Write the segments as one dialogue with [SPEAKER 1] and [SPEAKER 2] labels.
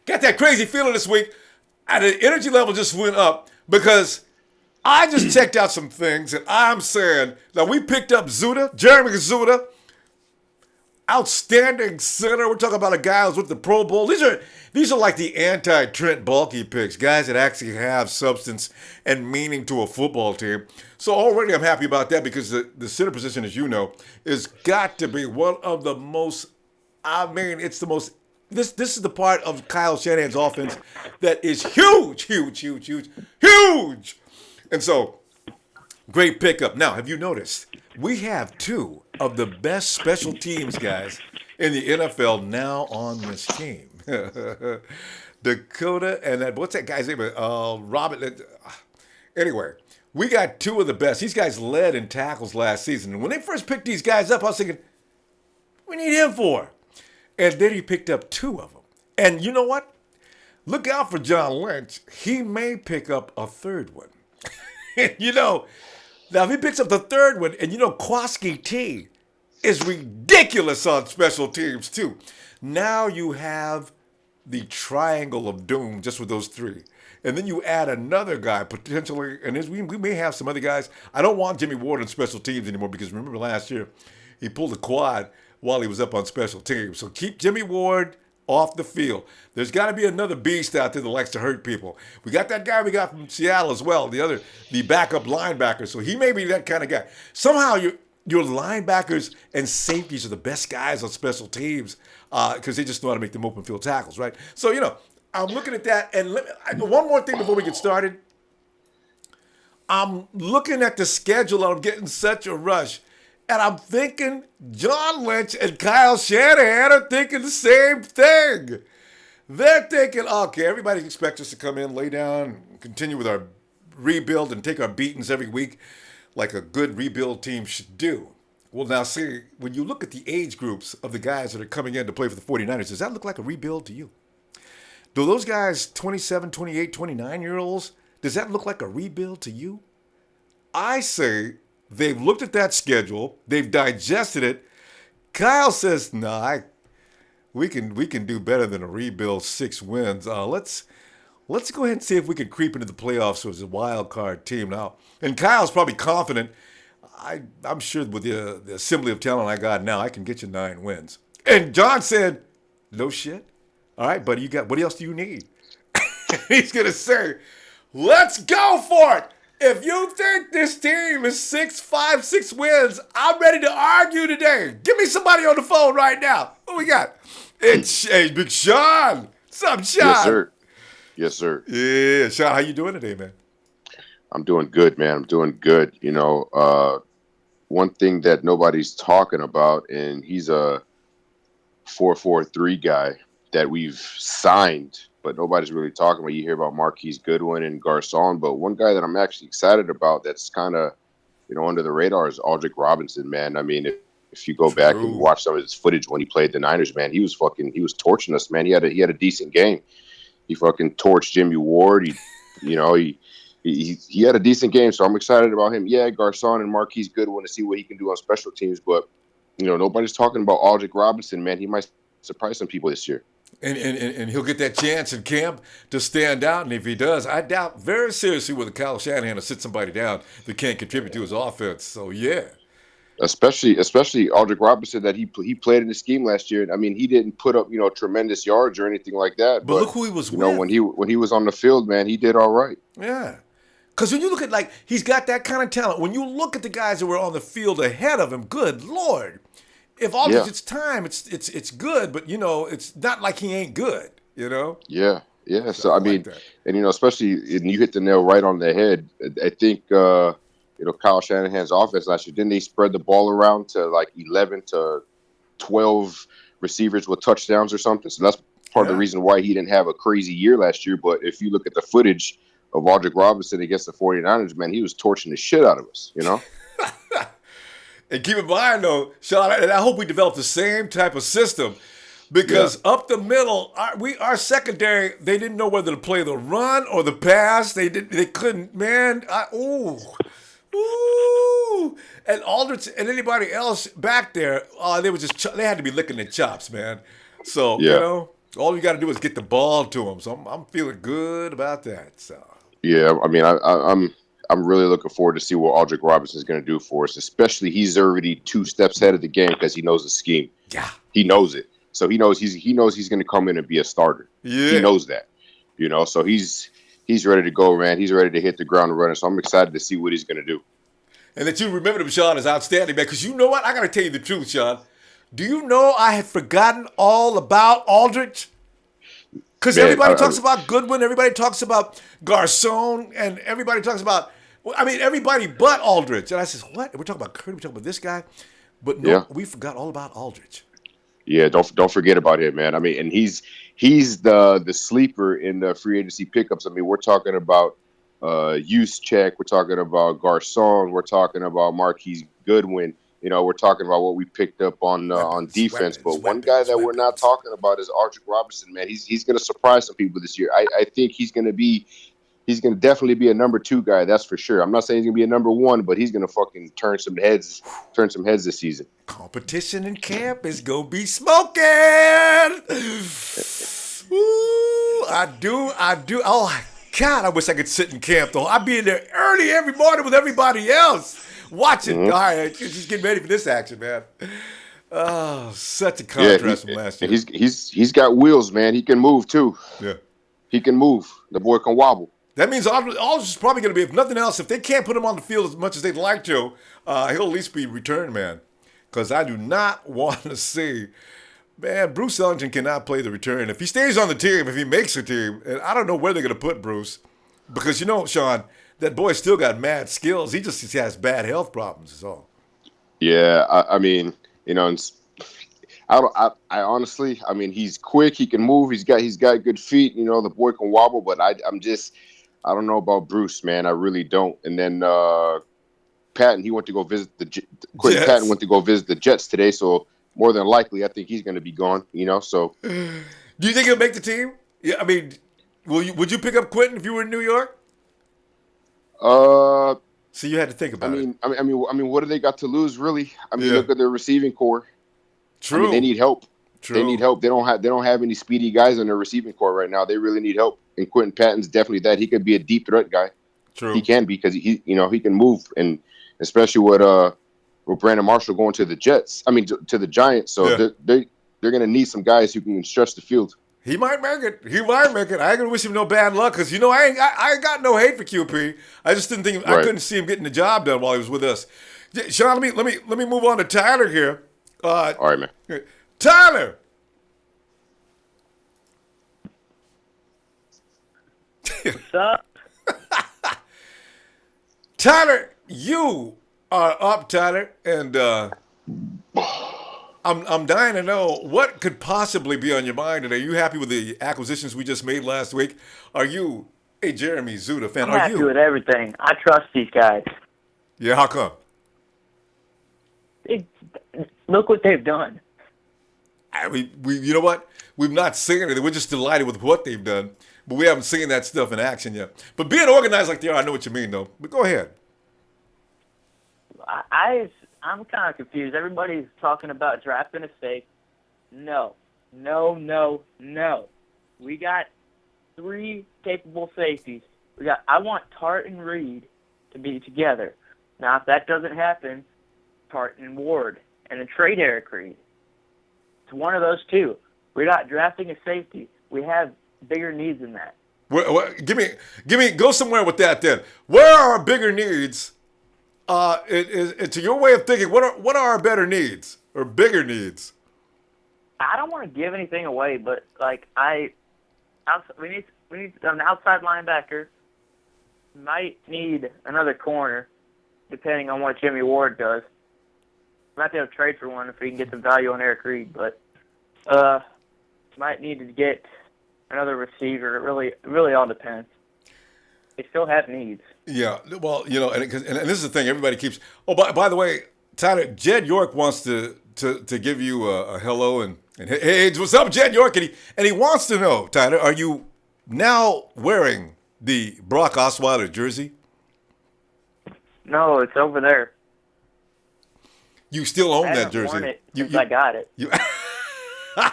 [SPEAKER 1] got that crazy feeling this week. And the energy level just went up because I just checked out some things, and I'm saying now we picked up Zuttah, Jeremy Zuttah, outstanding center. We're talking about a guy who's with the Pro Bowl. These are like the anti-Trent Baalke picks, guys that actually have substance and meaning to a football team. So already I'm happy about that because the center position, as you know, is got to be one of the most. I mean, it's the most. This is the part of Kyle Shanahan's offense that is huge, huge, huge, huge, huge. And so, great pickup. Now, have you noticed? We have two of the best special teams guys in the NFL now on this team. Dekoda and what's that guy's name? Robert. Anyway, we got two of the best. These guys led in tackles last season. And when they first picked these guys up, I was thinking, we need him for. And then he picked up two of them. And you know what? Look out for John Lynch. He may pick up a third one. Now if he picks up the third one, and Kwaski T is ridiculous on special teams too. Now you have the triangle of doom just with those three. And then you add another guy potentially, and we may have some other guys. I don't want Jimmy Ward on special teams anymore because remember last year he pulled a quad while he was up on special teams. So keep Jimmy Ward off the field. There's got to be another beast out there that likes to hurt people. We got that guy we got from Seattle as well, the backup linebacker. So he may be that kind of guy. Somehow your linebackers and safeties are the best guys on special teams because they just know how to make them open field tackles, right? So, I'm looking at that. And one more thing before we get started. I'm looking at the schedule and I'm getting such a rush. And I'm thinking John Lynch and Kyle Shanahan are thinking the same thing. They're thinking, okay, everybody expects us to come in, lay down, continue with our rebuild and take our beatings every week like a good rebuild team should do. Well, now see, when you look at the age groups of the guys that are coming in to play for the 49ers, does that look like a rebuild to you? Do those guys, 27, 28, 29-year-olds, does that look like a rebuild to you? I say they've looked at that schedule. They've digested it. Kyle says, "Nah, we can do better than a rebuild 6 wins. Let's go ahead and see if we can creep into the playoffs as a wild card team now." And Kyle's probably confident. I'm sure with the assembly of talent I got now, I can get you 9 wins. And John said, "No shit. All right, buddy, what else do you need?" He's gonna say, "Let's go for it. If you think this team is 6 wins, I'm ready to argue today. Give me somebody on the phone right now. Who we got?" It's Big Sean. What's up, Sean?
[SPEAKER 2] Yes, sir. Yes, sir.
[SPEAKER 1] Yeah, Sean, how you doing today, man?
[SPEAKER 2] I'm doing good, man. I'm doing good. One thing that nobody's talking about, and he's a 4-4-3 guy that we've signed, but nobody's really talking about. You hear about Marquise Goodwin and Garcon, but one guy that I'm actually excited about that's kind of, under the radar is Aldrick Robinson, man. I mean, if you go back and watch some of his footage when he played the Niners, man, he was torching us, man. He had a decent game. He fucking torched Jimmy Ward. He had a decent game, so I'm excited about him. Yeah, Garcon and Marquise Goodwin to see what he can do on special teams, but nobody's talking about Aldrick Robinson, man. He might surprise some people this year.
[SPEAKER 1] And he'll get that chance in camp to stand out. And if he does, I doubt very seriously whether Kyle Shanahan will sit somebody down that can't contribute to his offense. So, yeah.
[SPEAKER 2] Especially Aldrick Robinson, that he played in the scheme last year. I mean, he didn't put up, tremendous yards or anything like that.
[SPEAKER 1] But look who he was with.
[SPEAKER 2] When he was on the field, man, he did all right.
[SPEAKER 1] Yeah. Because when you look at, he's got that kind of talent. When you look at the guys that were on the field ahead of him, good Lord. If all it's time, it's good, but it's not like he ain't good,
[SPEAKER 2] Yeah. So I mean, and especially, and you hit the nail right on the head. I think Kyle Shanahan's offense last year, didn't they spread the ball around to 11 to 12 receivers with touchdowns or something? So that's part of the reason why he didn't have a crazy year last year. But if you look at the footage of Aldrick Robinson against the 49ers, man, he was torching the shit out of us,
[SPEAKER 1] And keep in mind, though, Sean, and I hope we develop the same type of system because up the middle, our secondary, they didn't know whether to play the run or the pass. They couldn't, man. And Aldrich and anybody else back there, they had to be licking their chops, man. So All you got to do is get the ball to him. So I'm feeling good about that. So
[SPEAKER 2] Yeah, I mean, I'm really looking forward to see what Aldrick Robinson is going to do for us. Especially, he's already 2 steps ahead of the game because he knows the scheme.
[SPEAKER 1] yeah,
[SPEAKER 2] He knows it, so he knows he's going to come in and be a starter. He
[SPEAKER 1] yeah.
[SPEAKER 2] knows that, So he's ready to go, man. He's ready to hit the ground running. So I'm excited to see what he's going to do.
[SPEAKER 1] And that you remember him, Sean, is outstanding, man. Because you know what? I got to tell you the truth, Sean. Do you know I had forgotten all about Aldrich? Because
[SPEAKER 2] Man,
[SPEAKER 1] everybody talks about Goodwin, everybody talks about Garcon, and everybody talks about, well, I mean, everybody but Aldrich. And I says, what? We're talking about Curry, we're talking about this guy. But
[SPEAKER 2] yeah,
[SPEAKER 1] no, we forgot all about Aldrich.
[SPEAKER 2] yeah. Don't forget about him, man. I mean, and he's the sleeper in the free agency pickups. I mean, we're talking about Juszczyk, we're talking about Garcon, we're talking about Marquise Goodwin. We're talking about what we picked up on
[SPEAKER 1] Weapons,
[SPEAKER 2] defense.
[SPEAKER 1] weapons,
[SPEAKER 2] But one guy
[SPEAKER 1] weapons,
[SPEAKER 2] that we're not
[SPEAKER 1] weapons.
[SPEAKER 2] talking about is Aldrick Robinson, man. He's going to surprise some people this year. I think he's going to definitely be a number 2 guy. That's for sure. I'm not saying he's going to be a number 1, but he's going to fucking turn some heads this season.
[SPEAKER 1] Competition in camp is going to be smoking. Ooh, I do. Oh, God, I wish I could sit in camp, though. I'd be in there early every morning with everybody else watching. All
[SPEAKER 2] Mm-hmm.
[SPEAKER 1] right, just getting ready for this action, man. Oh, such a
[SPEAKER 2] Yeah,
[SPEAKER 1] contrast from last
[SPEAKER 2] and
[SPEAKER 1] year.
[SPEAKER 2] he's got wheels, man. He can move too.
[SPEAKER 1] Yeah.
[SPEAKER 2] He can move. The boy can wobble.
[SPEAKER 1] That means Aldridge is probably going to be, if nothing else, if they can't put him on the field as much as they'd like to, he'll at least be returned, man. Because I do not want to see, man, Bruce Ellington cannot play the return. If he stays on the team, if he makes a team, and I don't know where they're going to put Bruce, because Sean, that boy still got mad skills. He has bad health problems, is all.
[SPEAKER 2] Yeah, I mean, I don't. I honestly, I mean, he's quick. He can move. He's got good feet. The boy can wobble. But I don't know about Bruce, man. I really don't. And then Patton, he went to go visit Quentin Patton
[SPEAKER 1] Jets.
[SPEAKER 2] went to go visit the Jets today. So more than likely, I think he's going to be gone. So
[SPEAKER 1] Do you think he'll make the team? Yeah, I mean, would you pick up Quentin if you were in New York?
[SPEAKER 2] uh,
[SPEAKER 1] So you had to think
[SPEAKER 2] I
[SPEAKER 1] about it.
[SPEAKER 2] mean, what do they got to lose, really? I mean,
[SPEAKER 1] Yeah.
[SPEAKER 2] look at their receiving core. I mean, they
[SPEAKER 1] True.
[SPEAKER 2] need help. They need
[SPEAKER 1] True.
[SPEAKER 2] help. They don't have any speedy guys on their receiving core right now. They really need help. And Quentin Patton's definitely that. He could be a deep threat guy. He
[SPEAKER 1] True.
[SPEAKER 2] can be because he can move, and especially with Brandon Marshall going to the Jets. I mean, to the Giants. So
[SPEAKER 1] Yeah.
[SPEAKER 2] they're going to need some guys who can stretch the field.
[SPEAKER 1] He might make it. He might make it. I ain't gonna wish him no bad luck because I ain't got no hate for QP. I just didn't think I
[SPEAKER 2] Right.
[SPEAKER 1] couldn't see him getting the job done while he was with us. Sean, let me move on to Tyler here.
[SPEAKER 2] All right, man.
[SPEAKER 1] Tyler.
[SPEAKER 3] What's up?
[SPEAKER 1] Tyler, you are up, Tyler, and I'm dying to know what could possibly be on your mind. And are you happy with the acquisitions we just made last week? Are you a Jeremy Zuttah fan?
[SPEAKER 3] I'm
[SPEAKER 1] Are
[SPEAKER 3] happy
[SPEAKER 1] you?
[SPEAKER 3] with everything. I trust these guys.
[SPEAKER 1] Yeah, how come?
[SPEAKER 3] It, look what they've done.
[SPEAKER 1] We you know what? We've not seen it. We're just delighted with what they've done, but we haven't seen that stuff in action yet. But being organized like they are, I know what you mean, though. But go ahead.
[SPEAKER 3] I'm kind of confused. Everybody's talking about drafting a safe. No, no, no, no. We got 3 capable safeties. I want Tart and Reed to be together. Now, if that doesn't happen, Tart and Ward, and then trade Eric Reed. It's one of those 2. We're not drafting a safety. We have bigger needs than that.
[SPEAKER 1] Go somewhere with that. Then, where are our bigger needs? To your way of thinking, what are our better needs or bigger needs?
[SPEAKER 3] I don't want to give anything away, but we need an outside linebacker. Might need another corner, depending on what Jimmy Ward does. Might be able to trade for one if we can get some value on Eric Reed, but might need to get another receiver. It really all depends. They still have needs.
[SPEAKER 1] Yeah, well, and this is the thing. Everybody keeps. Oh, by the way, Tyler, Jed York wants to give you a hello and hey, what's up, Jed York? And he wants to know, Tyler, are you now wearing the Brock Osweiler jersey?
[SPEAKER 3] No, it's over there.
[SPEAKER 1] You still own
[SPEAKER 3] I
[SPEAKER 1] that
[SPEAKER 3] haven't
[SPEAKER 1] jersey?
[SPEAKER 3] worn it since I got it.
[SPEAKER 1] You
[SPEAKER 3] Well,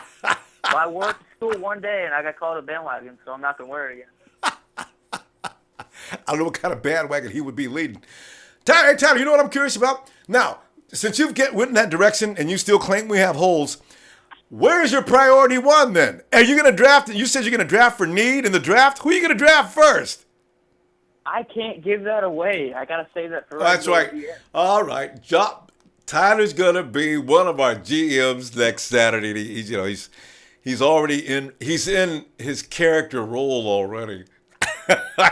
[SPEAKER 3] I worked school one day and I got called a bandwagon, so I'm not going to wear it again.
[SPEAKER 1] I don't know what kind of bandwagon he would be leading. Tyler, hey, Tyler, you know what I'm curious about? Now, since you've went in that direction and you still claim we have holes, where is your priority one then? Are you going to draft? You said you're going to draft for need in the draft. Who are you going to draft first?
[SPEAKER 3] I can't give that away. I got to save that for
[SPEAKER 1] That's right. All right. Tyler's going to be one of our GMs next Saturday. He's already in his character role already.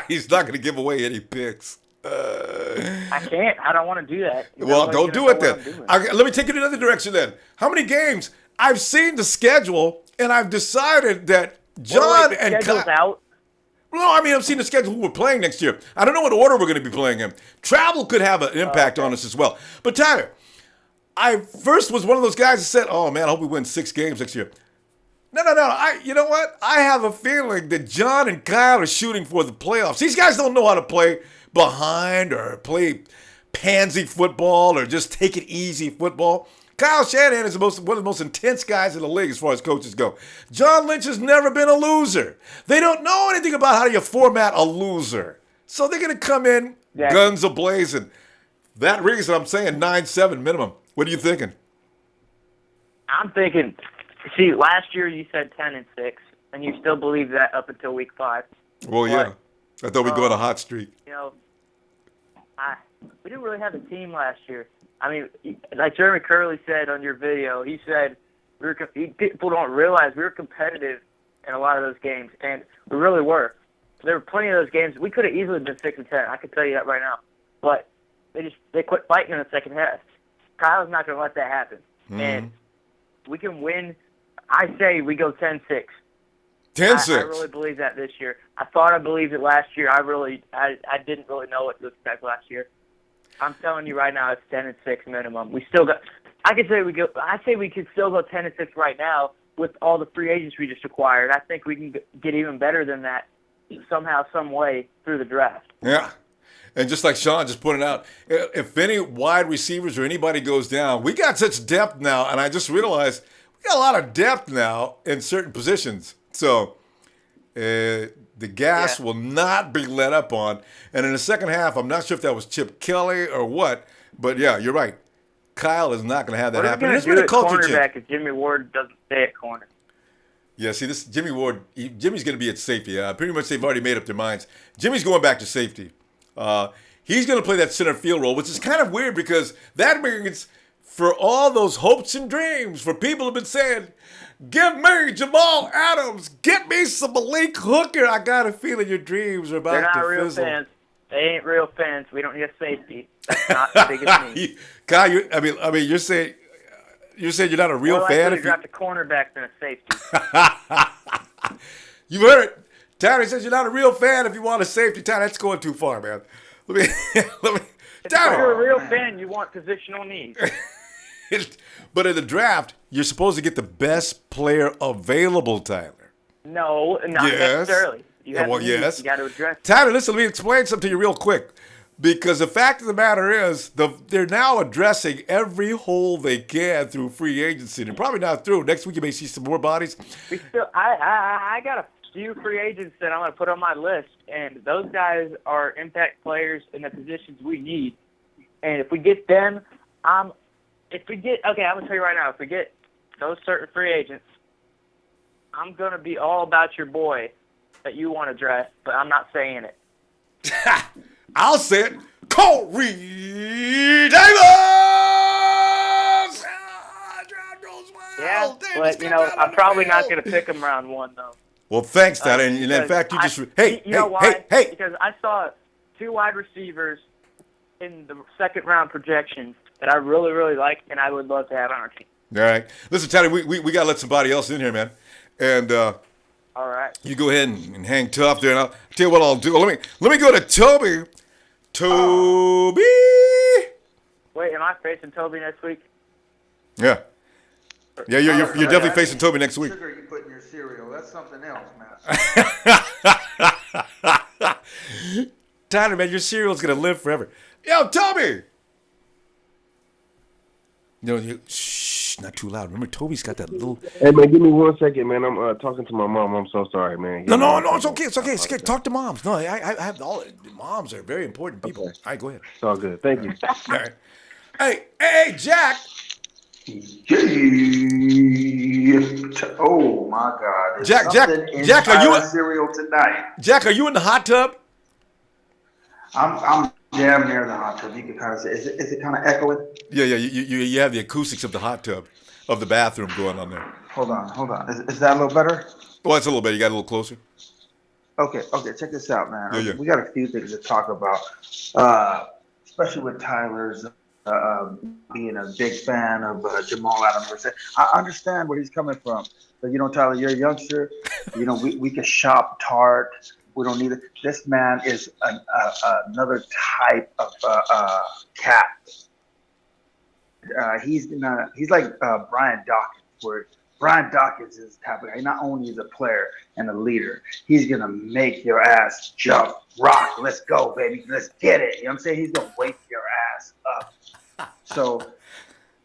[SPEAKER 1] He's not going to give away any picks.
[SPEAKER 3] I can't. I don't want to do that.
[SPEAKER 1] Well, don't do it then. Let me take it another direction then. How many games? I've seen the schedule, and I've decided that John and
[SPEAKER 3] Kyle's out.
[SPEAKER 1] No, I mean, I've seen the schedule who we're playing next year. I don't know what order we're going to be playing in. Travel could have an impact on us as well. But Tyler, I first was one of those guys that said, oh, man, I hope we win 6 games next year. No. You know what? I have a feeling that John and Kyle are shooting for the playoffs. These guys don't know how to play behind or play pansy football or just take it easy football. Kyle Shanahan is one of the most intense guys in the league as far as coaches go. John Lynch has never been a loser. They don't know anything about how you format a loser. So they're going to come in guns a-blazing. That reason I'm saying 9-7 minimum. What are you thinking?
[SPEAKER 3] I'm thinking, see, last year you said 10-6, and you still believe that up until week 5.
[SPEAKER 1] Well, yeah. I thought we'd go on a hot streak.
[SPEAKER 3] You know, we didn't really have a team last year. I mean, like Jeremy Curley said on your video, he said people don't realize we were competitive in a lot of those games, and we really were. There were plenty of those games. We could have easily been 6-10. I can tell you that right now. But they quit fighting in the second half. Kyle's not going to let that happen. Mm-hmm. And we can win. I say we go 10-6.
[SPEAKER 1] 10-6.
[SPEAKER 3] I really believe that this year. I thought I believed it last year. I didn't really know what to expect last year. I'm telling you right now, it's 10-6 minimum. We still got. I say we could still go 10-6 right now with all the free agents we just acquired. I think we can get even better than that somehow, some way through the draft.
[SPEAKER 1] Yeah, and just like Sean just pointed out, if any wide receivers or anybody goes down, we got such depth now, and I just realized we got a lot of depth now in certain positions. So the gas will not be let up on. And in the second half, I'm not sure if that was Chip Kelly or what, but yeah, you're right. Kyle is not going to have that happen.
[SPEAKER 3] It's been a culture change if Jimmy Ward doesn't stay at corner.
[SPEAKER 1] Yeah, see, this Jimmy Ward, Jimmy's going to be at safety. Pretty much they've already made up their minds. Jimmy's going back to safety. He's going to play that center field role, which is kind of weird because that means for all those hopes and dreams, for people who have been saying, give me Jamal Adams, get me some Malik Hooker. I got a feeling your dreams are about to fizzle.
[SPEAKER 3] They're not real fans. They ain't real fans. We don't need a safety. That's not the biggest need.
[SPEAKER 1] Kyle, you're saying you're not a real fan.
[SPEAKER 3] If you draft a cornerback than a safety.
[SPEAKER 1] You heard it. Tyler says you're not a real fan if you want a safety. Tyler, that's going too far, man. Let me.
[SPEAKER 3] If you're a real fan, you want positional needs.
[SPEAKER 1] But in the draft, you're supposed to get the best player available, Tyler.
[SPEAKER 3] No, not necessarily.
[SPEAKER 1] Yes.
[SPEAKER 3] You got to address.
[SPEAKER 1] Tyler, listen, let me explain something to you real quick. Because the fact of the matter is, they're now addressing every hole they can through free agency. They're probably not through. Next week you may see some more bodies.
[SPEAKER 3] I got a few free agents that I'm going to put on my list, and those guys are impact players in the positions we need. And if we get them, I'm going to tell you right now, if we get those certain free agents, I'm going to be all about your boy that you want to draft, but I'm not saying it.
[SPEAKER 1] I'll say it. Corey Davis!
[SPEAKER 3] Yeah, but, I'm probably not going to pick him round 1, though.
[SPEAKER 1] Well, thanks, Tyler. And in fact, you just... Hey,
[SPEAKER 3] you know why?
[SPEAKER 1] Hey.
[SPEAKER 3] Because I saw 2 wide receivers in the second-round projections that I really, really like, and I would love to have on our team.
[SPEAKER 1] All right. Listen, Tyler, we got to let somebody else in here, man. And
[SPEAKER 3] all right.
[SPEAKER 1] You go ahead and hang tough there, and I'll tell you what I'll do. Let me go to Toby. Toby!
[SPEAKER 3] Wait, am I facing Toby next week?
[SPEAKER 1] Yeah. Yeah, you're definitely facing Toby next week.
[SPEAKER 4] Sugar you put in your cereal, that's something else, man.
[SPEAKER 1] Tyler, man, your cereal's going to live forever. Yo, Toby! Shh, not too loud. Remember, Toby's got that little.
[SPEAKER 5] Hey man, give me 1 second, man. I'm talking to my mom. I'm so sorry, man. Give me
[SPEAKER 1] No,
[SPEAKER 5] 1
[SPEAKER 1] no, it's
[SPEAKER 5] second.
[SPEAKER 1] okay. It's okay. It's okay. Talk to moms. No, I have all. Moms are very important people.
[SPEAKER 5] Okay.
[SPEAKER 1] All right, go ahead.
[SPEAKER 5] It's all good. Thank you.
[SPEAKER 1] All right. Hey, Jack.
[SPEAKER 4] Oh my God! There's
[SPEAKER 1] Jack,
[SPEAKER 4] something in
[SPEAKER 1] Jack, are you
[SPEAKER 4] Tyler's cereal tonight?
[SPEAKER 1] Jack, are you in the hot tub?
[SPEAKER 4] I'm damn near the hot tub. You can kind of say, is it kind of echoing?
[SPEAKER 1] Yeah. You have the acoustics of the hot tub, of the bathroom going on there.
[SPEAKER 4] Hold on. Is that a little better?
[SPEAKER 1] Well, that's a little better. You got a little closer.
[SPEAKER 4] Okay. Check this out, man.
[SPEAKER 1] Yeah.
[SPEAKER 4] We got a few things to talk about, especially with Tyler's being a big fan of Jamal Adams. I understand where he's coming from. But, Tyler, you're a youngster. We can shop Tart. We don't need it. This man is another type of cat. He's like Brian Dawkins, where Brian Dawkins is the type of guy. Not only is a player and a leader, he's gonna make your ass jump, rock. Let's go, baby. Let's get it. You know what I'm saying? He's gonna wake your ass up. So,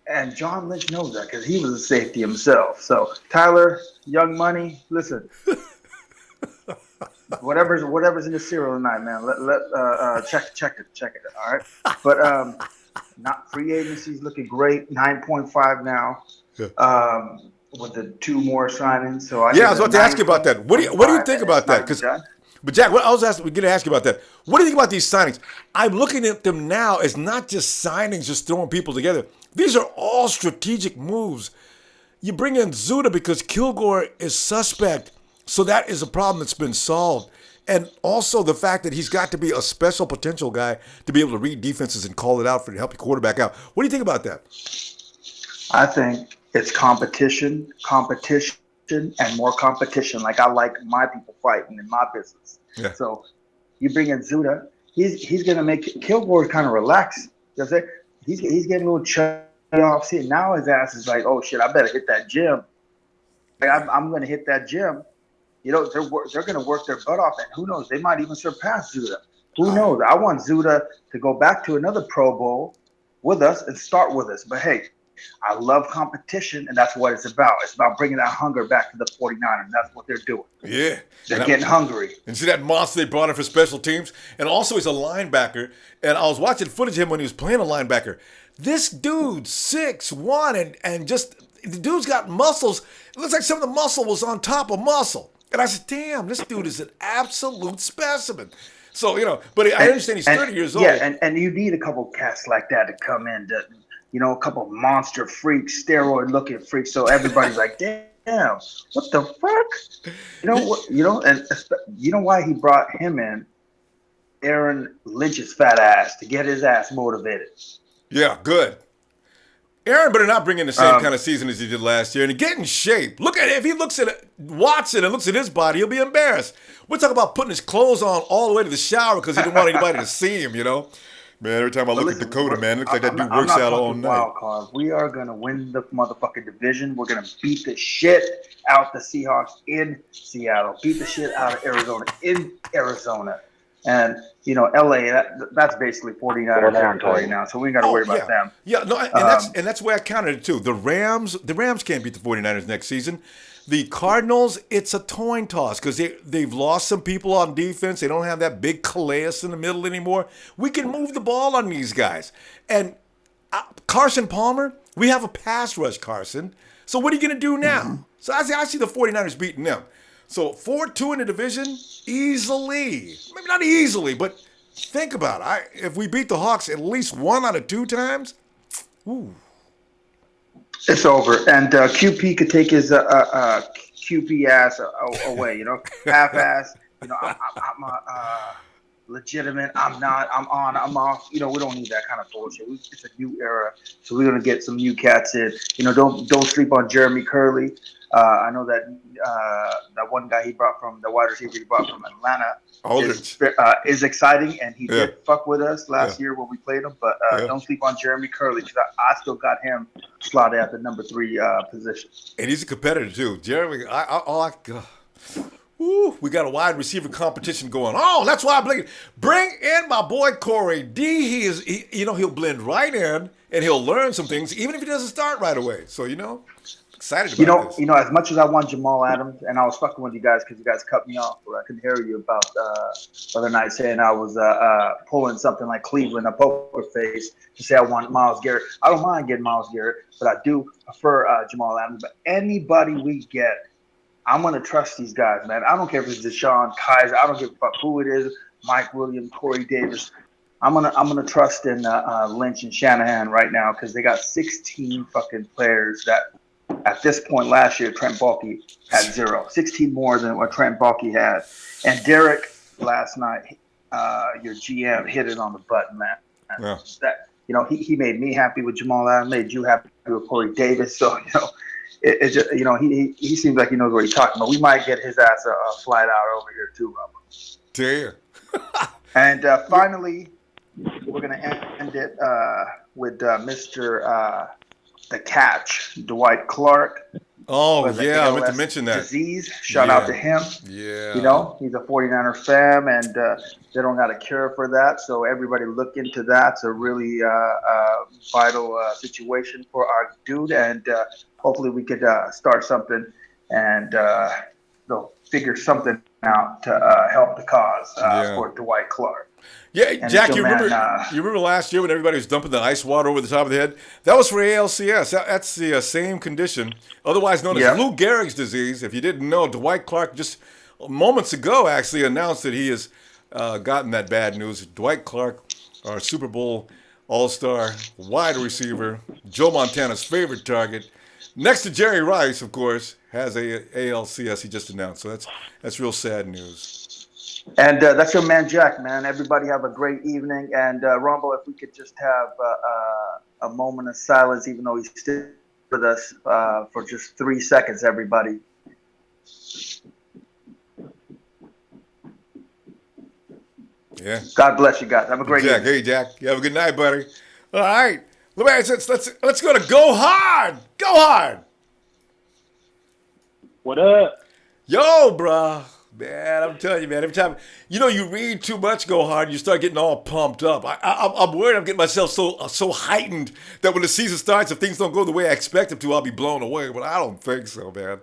[SPEAKER 4] and John Lynch knows that because he was a safety himself. So, Tyler, Young Money, listen. Whatever's in the cereal tonight, man. Check it. All right, but not free agency's looking great. 9.5 now. With the 2 more signings. So I
[SPEAKER 1] was about to ask you about that. What do you think about that? But Jack, what I was going to ask you about that. What do you think about these signings? I'm looking at them now as not just signings, just throwing people together. These are all strategic moves. You bring in Zuttah because Kilgore is suspect. So that is a problem that's been solved. And also the fact that he's got to be a special potential guy to be able to read defenses and call it out to help your quarterback out. What do you think about that?
[SPEAKER 4] I think it's competition, and more competition. Like I like my people fighting in my business.
[SPEAKER 1] Yeah.
[SPEAKER 4] So you bring in Zuttah, he's going to make Kilgore kind of relax. You know what I'm saying? He's getting a little chubby off. See, now his ass is like, oh shit, I better hit that gym. Like I'm going to hit that gym. They're going to work their butt off, and who knows? They might even surpass Zuttah. Who knows? I want Zuttah to go back to another Pro Bowl with us and start with us. But hey, I love competition, and that's what it's about. It's about bringing that hunger back to the 49ers. That's what they're doing.
[SPEAKER 1] Yeah.
[SPEAKER 4] They're getting hungry.
[SPEAKER 1] And see that monster they brought in for special teams? And also he's a linebacker. And I was watching footage of him when he was playing a linebacker. This dude, 6'1", and just the dude's got muscles. It looks like some of the muscle was on top of muscle. And I said, damn, this dude is an absolute specimen. So, but I understand he's 30 years old.
[SPEAKER 4] Yeah, and you need a couple cats like that to come in to, a couple monster freaks, steroid-looking freaks, so everybody's like, damn, what the fuck? And you know why he brought him in? Aaron Lynch's fat ass, to get his ass motivated.
[SPEAKER 1] Yeah, good. Aaron better not bring in the same kind of season as he did last year and get in shape. Look at it. If he looks at Watson and looks at his body, he'll be embarrassed. We're talking about putting his clothes on all the way to the shower because he didn't want anybody to see him, Man, every time I look at Dekoda, man, it looks like that dude works out all night.
[SPEAKER 4] Wild card. We are going to win the motherfucking division. We're going to beat the shit out the Seahawks in Seattle. Beat the shit out of Arizona in Arizona. And, LA, that's basically 49er territory now, so we ain't got to worry about them.
[SPEAKER 1] Yeah, no, and that's the way I counted it, too. The Rams can't beat the 49ers next season. The Cardinals, it's a coin toss because they've lost some people on defense. They don't have that big Calais in the middle anymore. We can move the ball on these guys. And Carson Palmer, we have a pass rush, Carson. So what are you going to do now? Mm-hmm. So I see the 49ers beating them. So 4-2 in the division, easily. Maybe not easily, but think about it. If we beat the Hawks at least 1 out of 2 times, ooh.
[SPEAKER 4] It's over. And QP could take his QP ass away, half-ass. I'm legitimate. I'm not. I'm on. I'm off. We don't need that kind of bullshit. It's a new era, so we're gonna get some new cats in. Don't sleep on Jeremy Curley. I know that that one guy he brought from the wide receiver he brought from Atlanta is exciting, and he did fuck with us last year when we played him. But don't sleep on Jeremy Curley because I still got him slotted at the number 3 position.
[SPEAKER 1] And he's a competitor too, Jeremy. We got a wide receiver competition going on. That's why I bring in my boy Corey D. He'll blend right in and he'll learn some things, even if he doesn't start right away. So, excited about this.
[SPEAKER 4] As much as I want Jamal Adams, and I was fucking with you guys because you guys cut me off, or I couldn't hear you about the other night saying I was pulling something like Cleveland, a poker face, to say I want Myles Garrett. I don't mind getting Myles Garrett, but I do prefer Jamal Adams. But anybody we get, I'm going to trust these guys, man. I don't care if it's Deshaun Kaiser. I don't give a fuck who it is, Mike Williams, Corey Davis. I'm gonna trust in Lynch and Shanahan right now because they got 16 fucking players that at this point last year Trent Baalke had 0. 16 more than what Trent Baalke had. And Derek last night, your GM hit it on the button, man.
[SPEAKER 1] Yeah.
[SPEAKER 4] That he made me happy with Jamal Adams, made you happy with Corey Davis. So it just he seems like he knows what he's talking about. We might get his ass a flight out over here too, Robert.
[SPEAKER 1] Dare.
[SPEAKER 4] And finally, we're going to end it with Mr. The Catch, Dwight Clark.
[SPEAKER 1] Oh, yeah, I meant to mention that.
[SPEAKER 4] Disease. Shout out to him.
[SPEAKER 1] Yeah.
[SPEAKER 4] He's a 49er fan, and they don't got a cure for that. So everybody look into that. It's a really vital situation for our dude, and hopefully we could start something and figure something out to help the cause for Dwight Clark.
[SPEAKER 1] Yeah,
[SPEAKER 4] And
[SPEAKER 1] Jack, you remember last year when everybody was dumping the ice water over the top of the head? That was for ALCS. That's the same condition, otherwise known as Lou Gehrig's disease. If you didn't know, Dwight Clark just moments ago actually announced that he has gotten that bad news. Dwight Clark, our Super Bowl All-Star wide receiver, Joe Montana's favorite target, next to Jerry Rice, of course, has a ALCS he just announced. So that's real sad news.
[SPEAKER 4] And that's your man, Jack, man. Everybody have a great evening. And Ronbo, if we could just have a moment of silence, even though he's still with us, for just 3 seconds, everybody.
[SPEAKER 1] Yeah.
[SPEAKER 4] God bless you guys. Have a great evening.
[SPEAKER 1] Hey, Jack. You have a good night, buddy. All right. Let's go to Go Hard. Go Hard.
[SPEAKER 6] What up?
[SPEAKER 1] Yo, bruh. Man, I'm telling you, man, every time, you read too much Go Hard, you start getting all pumped up. I'm worried I'm getting myself so heightened that when the season starts, if things don't go the way I expect them to, I'll be blown away. But I don't think so, man.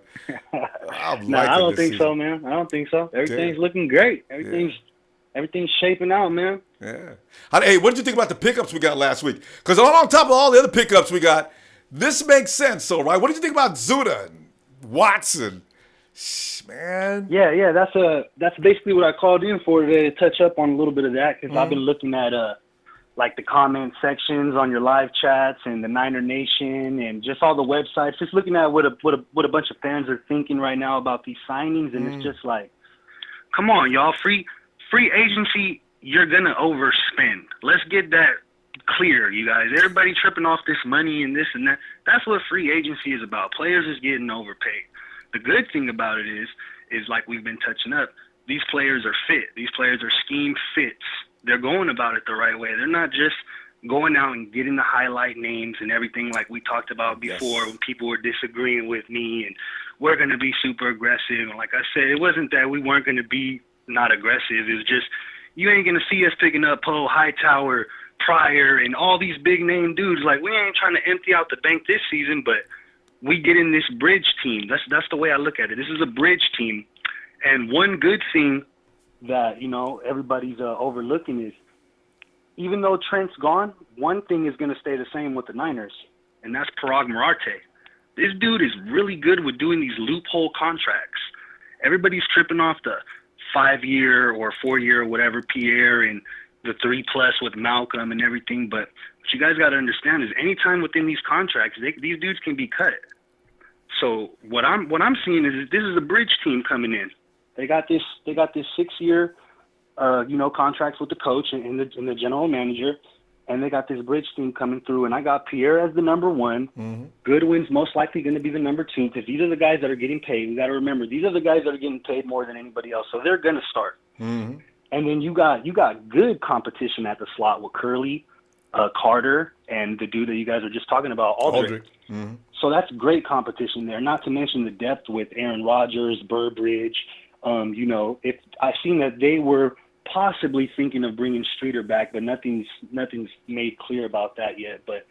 [SPEAKER 6] I don't think so, man. I don't think so. Everything's looking great. Everything's shaping out, man.
[SPEAKER 1] Yeah. Hey, what did you think about the pickups we got last week? Because on top of all the other pickups we got, this makes sense. So, right, what did you think about Zuttah and Watson? Man.
[SPEAKER 6] Yeah, that's basically what I called in for today, to touch up on a little bit of that, because I've been looking at like the comment sections on your live chats and the Niner Nation and just all the websites, just looking at what a bunch of fans are thinking right now about these signings, and it's just like, come on, y'all, free agency, you're gonna overspend. Let's get that clear, you guys. Everybody tripping off this money and this and that. That's what free agency is about. Players is getting overpaid. The good thing about it is like we've been touching up, these players are fit. These players are scheme fits. They're going about it the right way. They're not just going out and getting the highlight names and everything like we talked about before when people were disagreeing with me and we're going to be super aggressive. And like I said, it wasn't that we weren't going to be not aggressive. It was just you ain't going to see us picking up Poe, Hightower, Pryor, and all these big-name dudes. Like, we ain't trying to empty out the bank this season, but we get in this bridge team. That's the way I look at it. This is a bridge team. And one good thing that, everybody's overlooking is, even though Trent's gone, one thing is going to stay the same with the Niners, and that's Parag Marate. This dude is really good with doing these loophole contracts. Everybody's tripping off the 5-year or 4-year or whatever Pierre and the 3+ with Malcolm and everything, but what you guys got to understand is anytime within these contracts, these dudes can be cut. So what I'm seeing is this is a bridge team coming in. They got this 6-year, contracts with the coach and the general manager, and they got this bridge team coming through. And I got Pierre as the number 1. Mm-hmm. Goodwin's most likely going to be the number 2 because these are the guys that are getting paid. We got to remember these are the guys that are getting paid more than anybody else, so they're going to start. Mm-hmm. And then you got good competition at the slot with Curley, Carter, and the dude that you guys are just talking about, Aldridge. Mm-hmm. So that's great competition there. Not to mention the depth with Aaron Rodgers, Burbridge. If I've seen that they were possibly thinking of bringing Streeter back, but nothing's made clear about that yet. But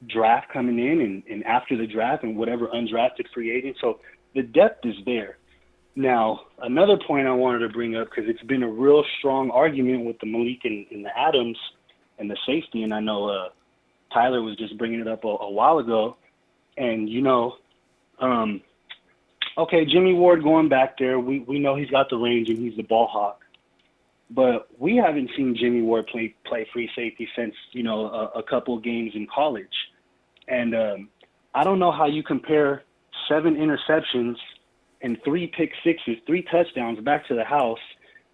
[SPEAKER 6] draft coming in and after the draft and whatever undrafted free agent. So the depth is there. Now, another point I wanted to bring up, because it's been a real strong argument with the Malik and the Adams and the safety, and I know Tyler was just bringing it up a while ago. And, okay, Jimmy Ward going back there, we know he's got the range and he's the ball hawk. But we haven't seen Jimmy Ward play free safety since, a couple of games in college. And I don't know how you compare 7 interceptions and 3 pick sixes, 3 touchdowns back to the house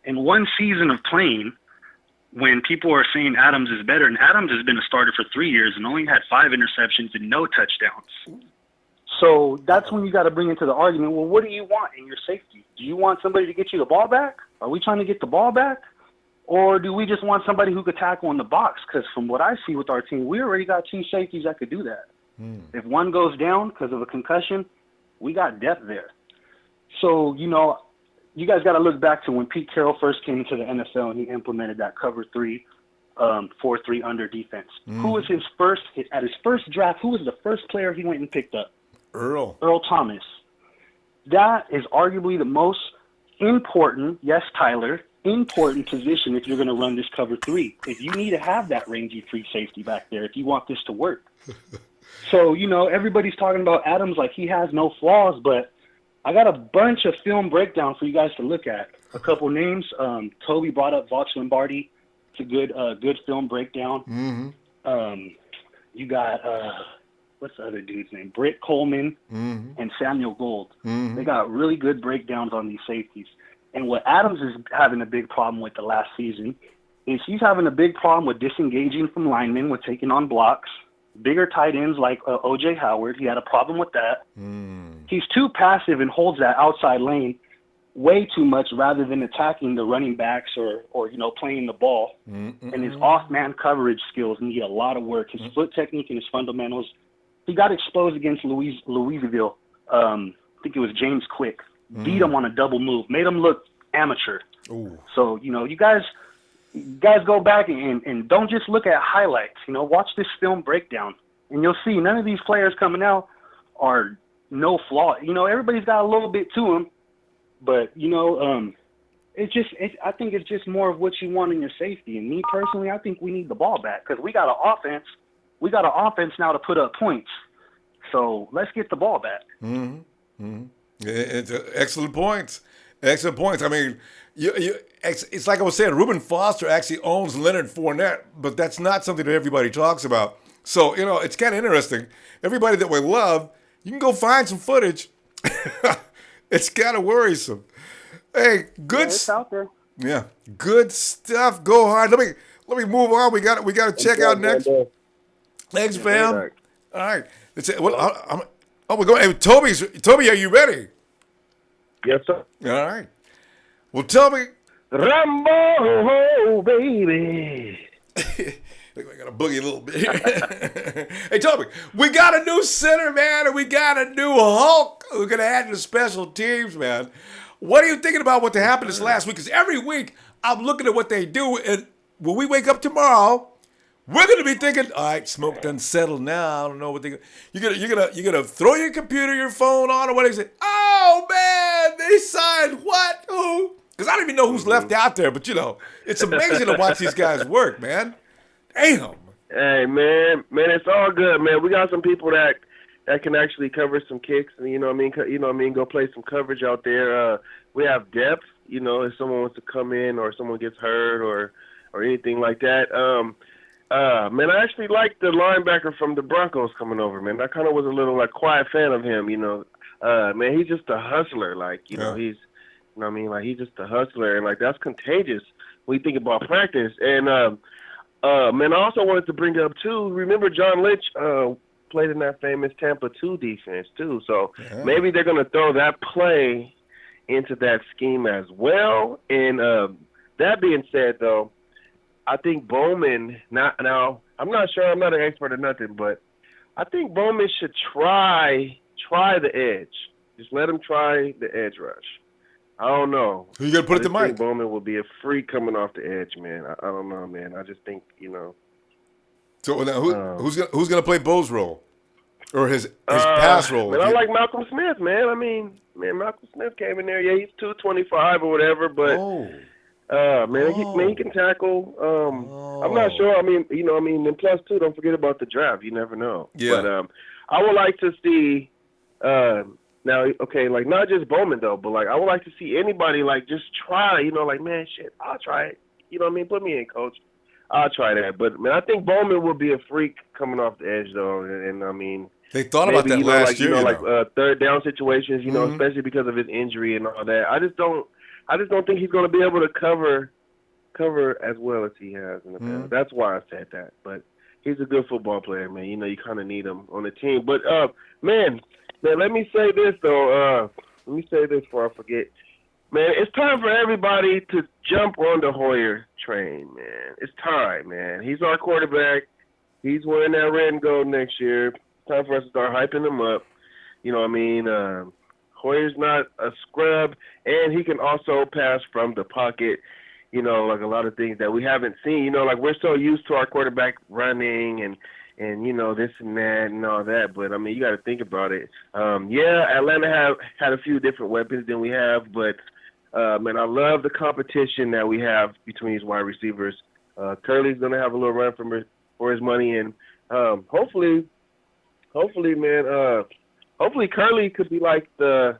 [SPEAKER 6] in one season of playing when people are saying Adams is better. And Adams has been a starter for 3 years and only had 5 interceptions and no touchdowns. So that's when you got to bring into the argument, well, what do you want in your safety? Do you want somebody to get you the ball back? Are we trying to get the ball back? Or do we just want somebody who could tackle in the box? Because from what I see with our team, we already got 2 safeties that could do that. If one goes down because of a concussion, we got depth there. So, you guys got to look back to when Pete Carroll first came into the NFL and he implemented that cover 3, 4-3 under defense. Who was at his first draft, who was the first player he went and picked up?
[SPEAKER 1] Earl
[SPEAKER 6] Thomas. That is arguably the most important, yes, Tyler, important position if you're going to run this cover 3. If you need to have that rangy free safety back there, if you want this to work. So, everybody's talking about Adams like he has no flaws, but I got a bunch of film breakdown for you guys to look at. A couple names. Toby brought up Vox Lombardi. It's a good film breakdown. You got what's the other dude's name? Britt Coleman and Samuel Gold. They got really good breakdowns on these safeties. And what Adams is having a big problem with the last season is he's having a big problem with disengaging from linemen, with taking on blocks. Bigger tight ends like O.J. Howard, he had a problem with that. He's too passive and holds that outside lane way too much rather than attacking the running backs or playing the ball. And his off-man coverage skills need a lot of work. His foot technique and his fundamentals. He got exposed against Louisville. I think it was James Quick. Beat him on a double move. Made him look amateur.
[SPEAKER 1] Ooh.
[SPEAKER 6] So, you guys go back and don't just look at highlights. Watch this film breakdown. And you'll see none of these players coming out are no flaw. Everybody's got a little bit to them. But, I think it's just more of what you want in your safety. And me personally, I think we need the ball back because we got an offense. We got an offense now to put up points. So let's get the ball back.
[SPEAKER 1] It's excellent points. Excellent points. I mean, it's like I was saying, Reuben Foster actually owns Leonard Fournette, but that's not something that everybody talks about. So, it's kind of interesting. Everybody that we love, you can go find some footage. It's kind of worrisome. Hey, good.
[SPEAKER 6] It's out there.
[SPEAKER 1] Yeah, good stuff. Go hard. Let me move on. We got to check out next. Thanks, fam. All right. Let's say, well, we're going. Hey, Toby, are you ready?
[SPEAKER 5] Yes, sir.
[SPEAKER 1] All right. Well, tell me.
[SPEAKER 5] Rambo, baby.
[SPEAKER 1] I think I got to boogie a little bit here. Hey, Toby, we got a new center, man, and we got a new Hulk. We're going to add to special teams, man. What are you thinking about what happened this last week? Because every week I'm looking at what they do, and when we wake up tomorrow, we're going to be thinking, all right, smoke done settled now. I don't know what you're gonna throw your computer, your phone on, or what? They say, oh man, they signed what? Who? Because I don't even know who's left out there, but it's amazing to watch these guys work, man. Damn.
[SPEAKER 5] Hey man, it's all good, man. We got some people that can actually cover some kicks, and go play some coverage out there. We have depth, if someone wants to come in or someone gets hurt or anything like that. Man, I actually like the linebacker from the Broncos coming over, man. I kind of was a little quiet fan of him, Man, he's just a hustler, he's, he's just a hustler, and that's contagious when you think about practice. And man, I also wanted to bring up too. Remember John Lynch played in that famous Tampa 2 defense too, so maybe they're gonna throw that play into that scheme as well. And that being said, though, I think Bowman, now I'm not sure, I'm not an expert or nothing, but I think Bowman should try the edge. Just let him try the edge rush. I don't know.
[SPEAKER 1] Who you going to put at the mic?
[SPEAKER 5] I think Bowman will be a freak coming off the edge, man. I don't know, man. I just think,
[SPEAKER 1] So now who's gonna play Bo's role or his pass role?
[SPEAKER 5] Man, I like Malcolm Smith, man. I mean, Malcolm Smith came in there. Yeah, he's 225 or whatever, but he can tackle. I'm not sure. I mean, and plus too, don't forget about the draft. You never know.
[SPEAKER 1] Yeah.
[SPEAKER 5] But I would like to see. Now, okay, like not just Bowman though, but like I would like to see anybody like just try. Like man, shit, I'll try it. You know what I mean? Put me in, coach. I'll try that. But man, I think Bowman will be a freak coming off the edge though, and I mean.
[SPEAKER 1] They thought about that last year.
[SPEAKER 5] Like third down situations, especially because of his injury and all that. I just don't think he's going to be able to cover as well as he has in the past. That's why I said that. But he's a good football player, man. You kind of need him on the team. But man, let me say this though. Let me say this before I forget. Man, it's time for everybody to jump on the Hoyer train, man. It's time, man. He's our quarterback. He's wearing that red and gold next year. Time for us to start hyping him up. You know what I mean? Hoyer's not a scrub, and he can also pass from the pocket, like a lot of things that we haven't seen. Like we're so used to our quarterback running and this and that and all that. But, I mean, you got to think about it. Atlanta had a few different weapons than we have, but, man, I love the competition that we have between these wide receivers. Curley's going to have a little run for his money, and hopefully, man, hopefully Curley could be like the,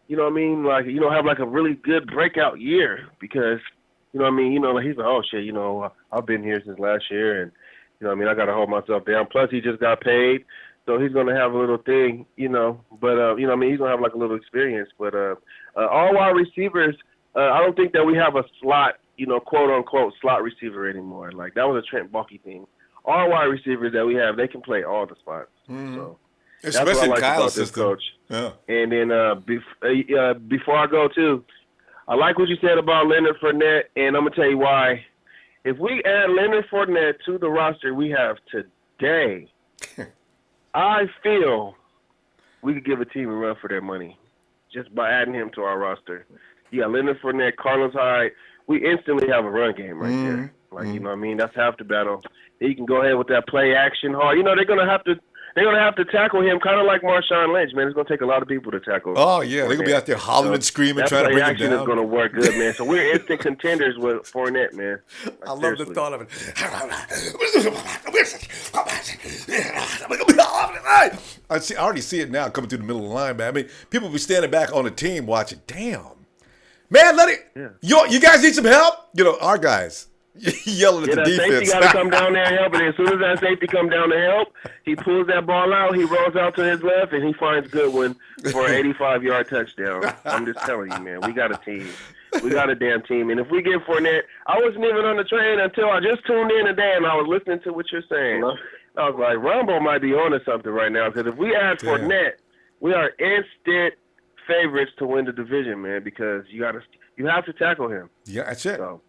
[SPEAKER 5] have like a really good breakout year because, he's like, oh shit, I've been here since last year and, I got to hold myself down. Plus he just got paid. So he's going to have a little thing, but, he's going to have like a little experience. But all wide receivers, I don't think that we have a slot, quote unquote slot receiver anymore. Like that was a Trent Baalke thing. All wide receivers that we have, they can play all the spots. So
[SPEAKER 1] especially
[SPEAKER 5] that's what I like
[SPEAKER 1] Kyle's
[SPEAKER 5] about this
[SPEAKER 1] system.
[SPEAKER 5] coach.
[SPEAKER 1] Yeah.
[SPEAKER 5] And then before I go too, I like what you said about Leonard Fournette, and I'm gonna tell you why. If we add Leonard Fournette to the roster we have today, I feel we could give a team a run for their money just by adding him to our roster. You got Leonard Fournette, Carlos Hyde. We instantly have a run game right there. Like that's half the battle. Then you can go ahead with that play action hard. They're gonna have to tackle him kind of like Marshawn Lynch, man. It's gonna take a lot of people to tackle.
[SPEAKER 1] Oh yeah, they're gonna be out there hollering and screaming, trying to bring him down.
[SPEAKER 5] That play action is gonna work good, man. So we're instant contenders with Fournette, man. Like,
[SPEAKER 1] I love the thought of it. I already see it now coming through the middle of the line, man. I mean, people be standing back on the team watching. Damn, man, let it. Yeah. You guys need some help. Our guys. Yelling at the defense.
[SPEAKER 5] Safety got to come down there and help. And as soon as that safety come down to help, he pulls that ball out, he rolls out to his left, and he finds Goodwin for an 85-yard touchdown. I'm just telling you, man, we got a team. We got a damn team. And if we get Fournette, I wasn't even on the train until I just tuned in today, and I was listening to what you're saying. I was like, Ronbo might be onto something right now, because if we add Fournette, we are instant favorites to win the division, man, because you have to tackle him.
[SPEAKER 1] Yeah, that's it. So,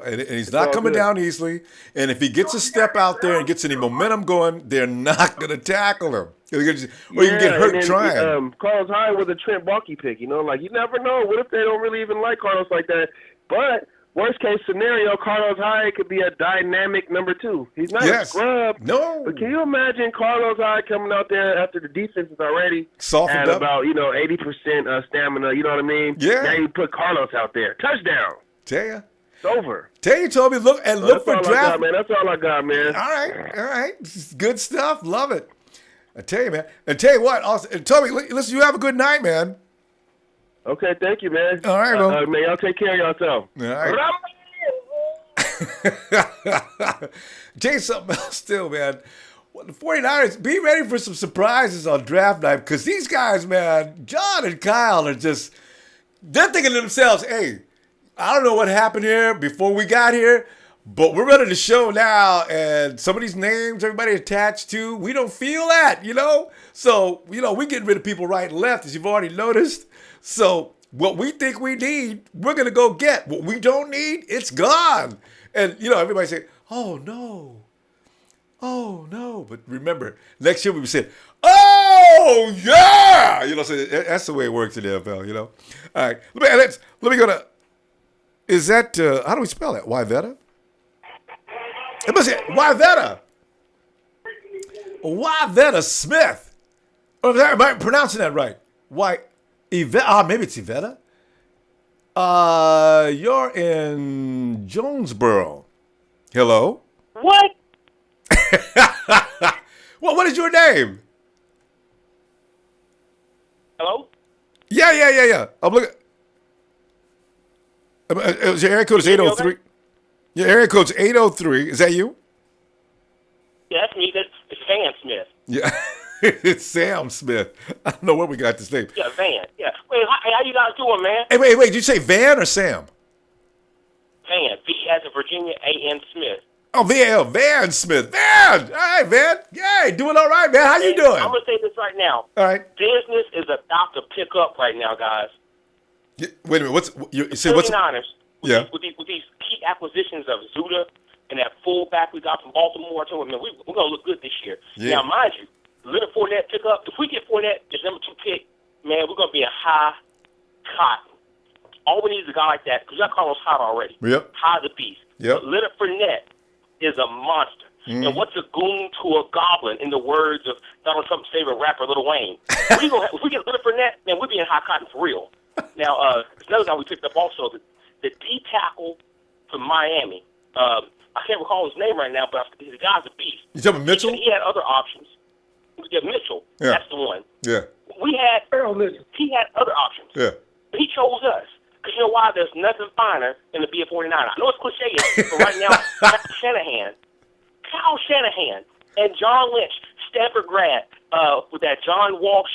[SPEAKER 1] and he's not coming down easily. And if he gets a step out there and gets any momentum going, they're not going to tackle him. Or you can get hurt trying.
[SPEAKER 5] Carlos Hyde was a Trent Baalke pick, you never know. What if they don't really even like Carlos like that? But worst case scenario, Carlos Hyde could be a dynamic number 2. He's not a scrub.
[SPEAKER 1] No.
[SPEAKER 5] But can you imagine Carlos Hyde coming out there after the defense is already
[SPEAKER 1] softened
[SPEAKER 5] at
[SPEAKER 1] up
[SPEAKER 5] about 80% stamina? You know what I mean?
[SPEAKER 1] Yeah.
[SPEAKER 5] Now you put Carlos out there, touchdown.
[SPEAKER 1] Tell ya.
[SPEAKER 5] It's over.
[SPEAKER 1] Tell you, Toby, look for draft.
[SPEAKER 5] That's all I got, man.
[SPEAKER 1] All right. Good stuff. Love it. I tell you, man. And tell you what, also, and Toby, listen, you have a good night, man.
[SPEAKER 5] Okay, thank you, man.
[SPEAKER 1] All right, bro.
[SPEAKER 5] Man, y'all take care of yourself.
[SPEAKER 1] All right. Tell you something else still, man. The 49ers, be ready for some surprises on draft night because these guys, man, John and Kyle are just, they're thinking to themselves, hey, I don't know what happened here before we got here, but we're running the show now, and some of these names everybody attached to, we don't feel that, So, we're getting rid of people right and left, as you've already noticed. So what we think we need, we're going to go get. What we don't need, it's gone. And, everybody say, oh, no. But remember, next year we said, oh, yeah. So that's the way it works in the NFL, All right. Let me go to, is that, how do we spell that? Wyveta? It must say Wyveta. Wavetta Smith. Oh, am I pronouncing that right? Why? Maybe it's Iveta. You're in Jonesboro. Hello?
[SPEAKER 7] What?
[SPEAKER 1] Well, what is your name?
[SPEAKER 7] Hello?
[SPEAKER 1] Yeah. I'm looking. Your area code is 803. Your area code's 803. Is that you?
[SPEAKER 7] Yeah, that's me. It's Van Smith.
[SPEAKER 1] Yeah. It's Sam Smith. I don't know where we got this name.
[SPEAKER 7] Yeah, Van. Yeah. Wait, how you guys doing, man?
[SPEAKER 1] Hey, wait. Did you say Van or Sam?
[SPEAKER 7] Van. V as in Virginia, A-N Smith.
[SPEAKER 1] Oh, Van Smith. Van! All right, Van. Yay, doing all right, man. How you doing?
[SPEAKER 7] I'm going to say this right now.
[SPEAKER 1] All right.
[SPEAKER 7] Business is about to pick up right now, guys.
[SPEAKER 1] Wait a minute.
[SPEAKER 7] The 49ers,
[SPEAKER 1] Yeah.
[SPEAKER 7] with these key acquisitions of Zuttah and that fullback we got from Baltimore, I told him, man, we're going to look good this year.
[SPEAKER 1] Yeah.
[SPEAKER 7] Now, mind you, little Fournette pick up. If we get Fournette as number 2 pick, man, we're going to be a high cotton. All we need is a guy like that, because y'all call us hot already.
[SPEAKER 1] Yep.
[SPEAKER 7] High the beast.
[SPEAKER 1] Yep.
[SPEAKER 7] But little Fournette is a monster. And what's a goon to a goblin, in the words of Donald Trump's favorite rapper, Lil Wayne? If we get little Fournette, man, we'll be in high cotton for real. Now, another guy we picked up also, the D tackle from Miami. I can't recall his name right now, but the guy's a beast.
[SPEAKER 1] You talking about Mitchell?
[SPEAKER 7] He had other options. Yeah, Mitchell.
[SPEAKER 1] Yeah.
[SPEAKER 7] That's the one.
[SPEAKER 1] Yeah.
[SPEAKER 7] We had he had other options.
[SPEAKER 1] Yeah.
[SPEAKER 7] But he chose us. Because you know why? There's nothing finer than to be a 49er. I know it's cliche, but right now, Kyle Shanahan, and John Lynch, Stanford grad, with that John Walsh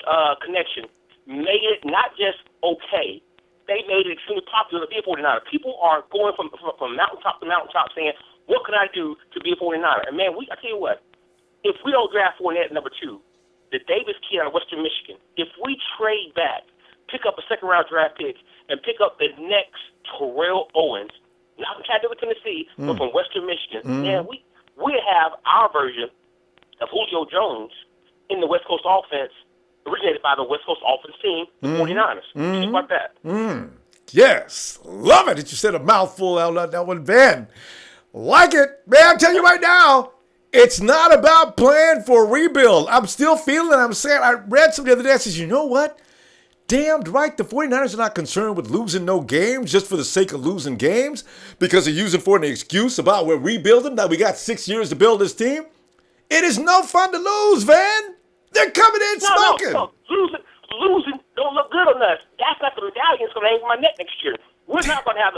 [SPEAKER 7] connection, made it not just okay. They made it extremely popular to be a 49er. People are going from mountaintop to mountaintop saying, what can I do to be a 49er? And, man, I tell you what, if we don't draft Fournette at number 2, the Davis kid out of Western Michigan, if we trade back, pick up a second-round draft pick, and pick up the next Terrell Owens, not from Chattanooga, Tennessee, but from Western Michigan, man, we have our version of Julio Jones in the West Coast offense, originated by the West Coast offense team, the 49ers. Think about that.
[SPEAKER 1] Yes. Love it that you said a mouthful out loud that one, Van. Like it. Man, I'm telling you right now, it's not about playing for a rebuild. I'm still feeling it. I'm saying, I read something the other day that says, you know what? Damned right, the 49ers are not concerned with losing no games just for the sake of losing games because they're using for an excuse about we're rebuilding, that we got 6 years to build this team. It is no fun to lose, Van. They're coming in smoking.
[SPEAKER 7] No. Losing don't look good on us. That's not the medallion that's going to hang on my neck next year. We're not going to have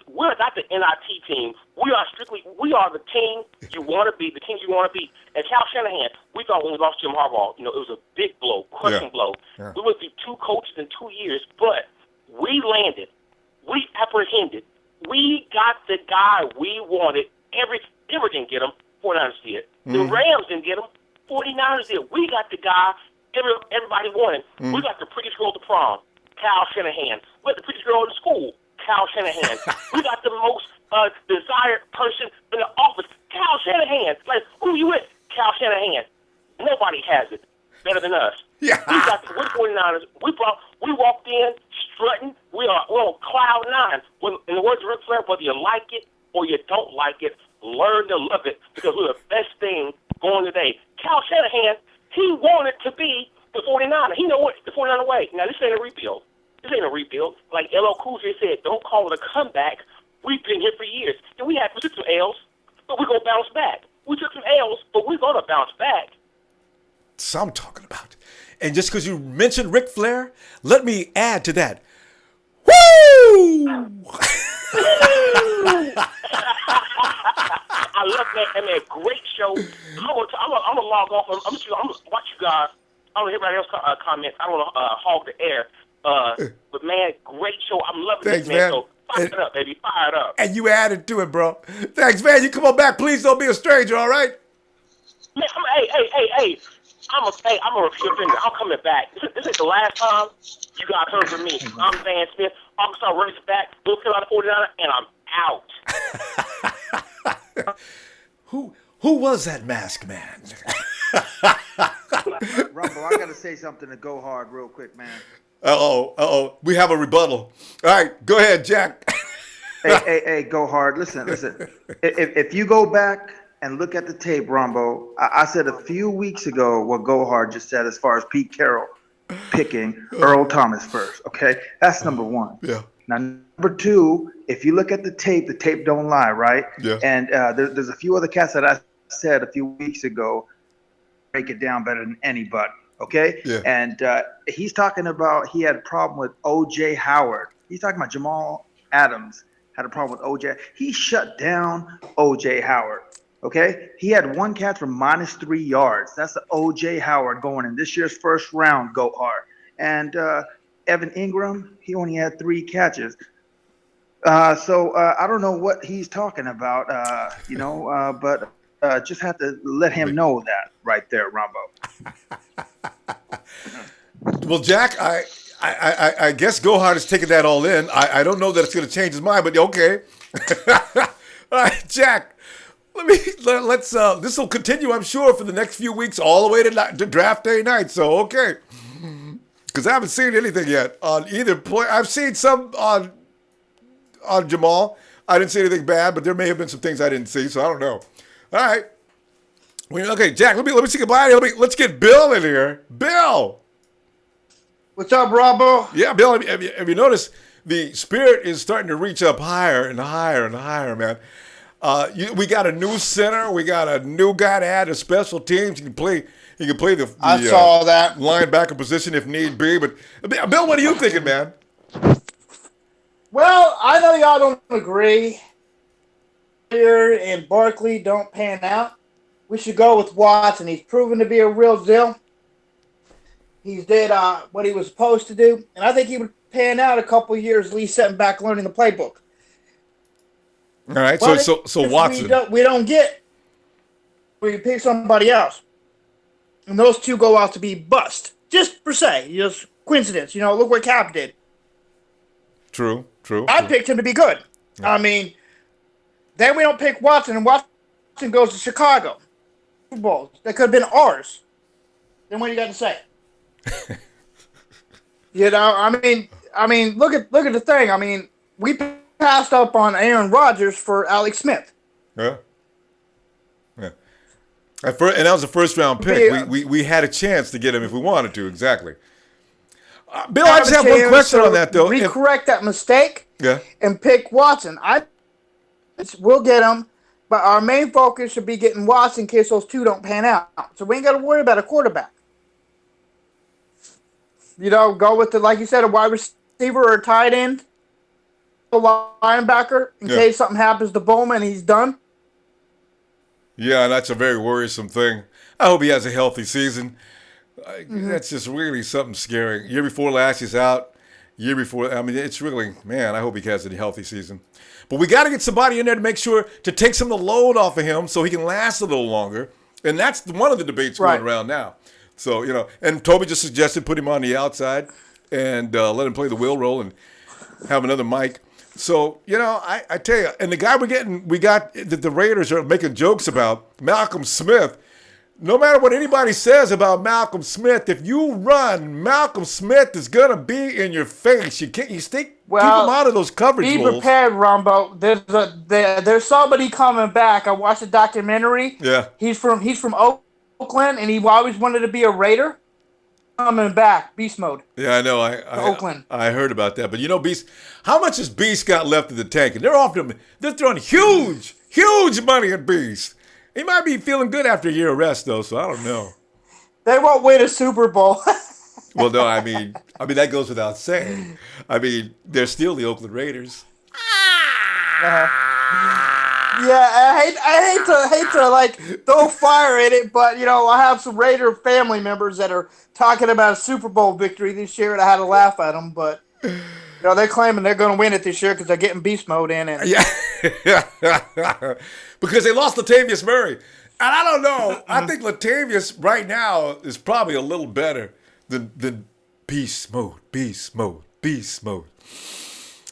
[SPEAKER 7] we're not the NIT team. We are the team you want to be, the teams you want to be. And Kyle Shanahan, we thought when we lost Jim Harbaugh, it was a big blow, crushing blow. Yeah. We went through 2 coaches in 2 years, but we landed. We apprehended. We got the guy we wanted. Denver didn't get him. 49ers did. The Rams didn't get him. 49ers did. We got the guy everybody wanted. We got the prettiest girl at the prom, Kyle Shanahan. We got the prettiest girl in the school, Kyle Shanahan. We got the most desired person in the office, Kyle Shanahan. Like, who you with? Kyle Shanahan. Nobody has it better than us.
[SPEAKER 1] Yeah.
[SPEAKER 7] We're 49ers. We walked in strutting. We're on cloud 9. In the words of Ric Flair, whether you like it or you don't like it, learn to love it because we're the best thing going today. Kyle Shanahan, he wanted to be the 49er. He know what the 49er way. Now, this ain't a rebuild. This ain't a rebuild. Like LL Cool J said, don't call it a comeback. We've been here for years. And we took some L's, but we're going to bounce back. We took some L's, but we're going to bounce back.
[SPEAKER 1] That's what I'm talking about. And just because you mentioned Ric Flair, let me add to that. Woo!
[SPEAKER 7] I love that. Man, great show. I'm gonna log off. I'm gonna watch you guys. I don't know everybody else comments. I don't want to hog the air. But man, great show. I'm loving
[SPEAKER 1] Thanks,
[SPEAKER 7] this, man.
[SPEAKER 1] man.
[SPEAKER 7] So fire it up, baby. Fire it up.
[SPEAKER 1] And you added to it, bro. Thanks, man. You come on back. Please don't be a stranger, all right?
[SPEAKER 7] Man, hey. I'm a repeat offender. I'm coming back. This ain't the last time you guys heard from me. I'm Van Smith. Arkansas Razorback, North Carolina 49er, and I'm out.
[SPEAKER 1] Who was that masked man?
[SPEAKER 4] Rumble, I gotta say something to Go Hard real quick, man.
[SPEAKER 1] Uh-oh. We have a rebuttal. All right, go ahead, Jack.
[SPEAKER 4] Hey, Go Hard. Listen. If you go back and look at the tape, Rombo. I said a few weeks ago what Gohard just said as far as Pete Carroll picking Earl Thomas first. Okay, that's number one.
[SPEAKER 1] Yeah.
[SPEAKER 4] Now, number two, if you look at the tape don't lie, right?
[SPEAKER 1] Yeah.
[SPEAKER 4] And there's a few other cats that I said a few weeks ago break it down better than anybody. Okay.
[SPEAKER 1] Yeah.
[SPEAKER 4] And he's talking about he had a problem with O.J. Howard. He's talking about Jamal Adams had a problem with O.J. He shut down O.J. Howard. Okay. He had one catch for -3 yards. That's the O.J. Howard going in this year's first round. Go hard. And Evan Ingram, he only had 3 catches. So I don't know what he's talking about, but just have to let him know that right there, Ronbo.
[SPEAKER 1] Well, Jack, I guess Gohard is taking that all in. I don't know that it's going to change his mind, but okay. All right, Jack. Let's. This will continue, I'm sure, for the next few weeks, all the way to draft day night. So okay, because I haven't seen anything yet on either play. I've seen some on Jamal. I didn't see anything bad, but there may have been some things I didn't see, so I don't know. All right. Okay, Jack. Let me say goodbye. Let's get Bill in here. Bill.
[SPEAKER 8] What's up, Robbo?
[SPEAKER 1] Yeah, Bill. Have you noticed the spirit is starting to reach up higher and higher and higher, man? We got a new center. We got a new guy to add to special teams. He can play the
[SPEAKER 8] I saw that
[SPEAKER 1] linebacker position if need be. But Bill, what are you thinking, man?
[SPEAKER 8] Well, I know y'all don't agree. Here and Barkley don't pan out. We should go with Watson. He's proven to be a real deal. He's did what he was supposed to do, and I think he would pan out a couple of years, at least setting back learning the playbook.
[SPEAKER 1] All right,
[SPEAKER 8] but
[SPEAKER 1] so Watson.
[SPEAKER 8] We don't get. We pick somebody else, and those two go out to be bust. Just per se, just coincidence. Look what Cap did.
[SPEAKER 1] True.
[SPEAKER 8] I picked him to be good. Yeah. I mean, then we don't pick Watson, and Watson goes to Chicago. Super Bowl. That could have been ours. Then what do you got to say? I mean, look at the thing. I mean, we passed up on Aaron Rodgers for Alex Smith.
[SPEAKER 1] Yeah. And that was a first round pick. We had a chance to get him if we wanted to. Exactly. Bill, I just have one question on that though.
[SPEAKER 8] Correct that mistake.
[SPEAKER 1] Yeah.
[SPEAKER 8] And pick Watson. We'll get him, but our main focus should be getting Watson in case those two don't pan out. So we ain't got to worry about a quarterback. Go with like you said, a wide receiver or a tight end, a linebacker in case something happens to Bowman and he's done.
[SPEAKER 1] Yeah, that's a very worrisome thing. I hope he has a healthy season. That's just really something scary. Year before last, he's out. Year before, it's really, man, I hope he has a healthy season. But we got to get somebody in there to make sure to take some of the load off of him so he can last a little longer. And that's one of the debates going around now. So, and Toby just suggested put him on the outside and let him play the wheel roll and have another mic. So, I tell you, and the guy we got that the Raiders are making jokes about, Malcolm Smith. No matter what anybody says about Malcolm Smith, if you run, Malcolm Smith is going to be in your face. You keep him out of those coverage
[SPEAKER 8] Be
[SPEAKER 1] roles.
[SPEAKER 8] prepared, Rombo. There's somebody coming back. I watched a documentary.
[SPEAKER 1] Yeah. He's
[SPEAKER 8] from Oakland, and he always wanted to be a Raider. Coming back, beast mode.
[SPEAKER 1] Yeah, I know.
[SPEAKER 8] Oakland.
[SPEAKER 1] I heard about that, but Beast. How much has Beast got left in the tank? And they're throwing huge money at Beast. He might be feeling good after a year of rest, though. So I don't know.
[SPEAKER 8] They won't win a Super Bowl.
[SPEAKER 1] Well, no, I mean that goes without saying. They're still the Oakland Raiders.
[SPEAKER 8] Yeah, I hate to like throw fire at it, but I have some Raider family members that are talking about a Super Bowl victory this year, and I had to laugh at them. But they're claiming they're going to win it this year because they're getting beast mode in it.
[SPEAKER 1] Yeah, because they lost Latavius Murray, and I don't know. I think Latavius right now is probably a little better than beast mode.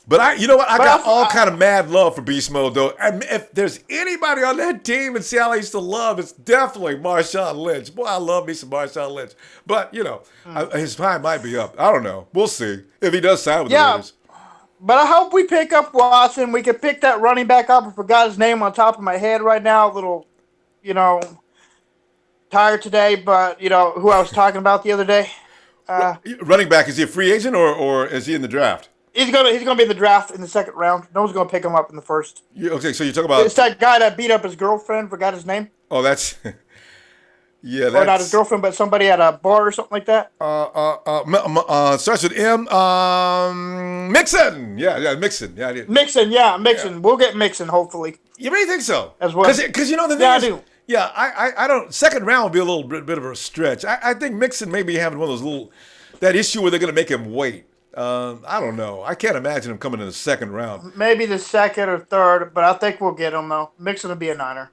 [SPEAKER 1] But I got all kind of mad love for Beast Mode, though. And if there's anybody on that team in Seattle I used to love, it's definitely Marshawn Lynch. Boy, I love me some Marshawn Lynch. But, his time might be up. I don't know. We'll see if he does sign with the Raiders.
[SPEAKER 8] But I hope we pick up Watson. We can pick that running back up. I forgot his name on top of my head right now. Little tired today, but who I was talking about the other day.
[SPEAKER 1] Running back, is he a free agent or is he in the draft?
[SPEAKER 8] He's gonna be in the draft in the second round. No one's gonna pick him up in the first.
[SPEAKER 1] Okay, so you're talking about
[SPEAKER 8] It's that guy that beat up his girlfriend. Forgot his name.
[SPEAKER 1] Oh, that's yeah.
[SPEAKER 8] Or not his girlfriend, but somebody at a bar or something like that.
[SPEAKER 1] Starts with M. Mixon. Yeah, Mixon. Yeah, I did.
[SPEAKER 8] Mixon. Yeah. We'll get Mixon hopefully.
[SPEAKER 1] You really think so?
[SPEAKER 8] As well.
[SPEAKER 1] Because the thing
[SPEAKER 8] Yeah,
[SPEAKER 1] is,
[SPEAKER 8] I do.
[SPEAKER 1] yeah, I don't. Second round would be a little bit of a stretch. I think Mixon may be having one of those that issue where they're going to make him wait. I don't know. I can't imagine him coming in the second round.
[SPEAKER 8] Maybe the second or third, but I think we'll get him though. Mixon will be a Niner.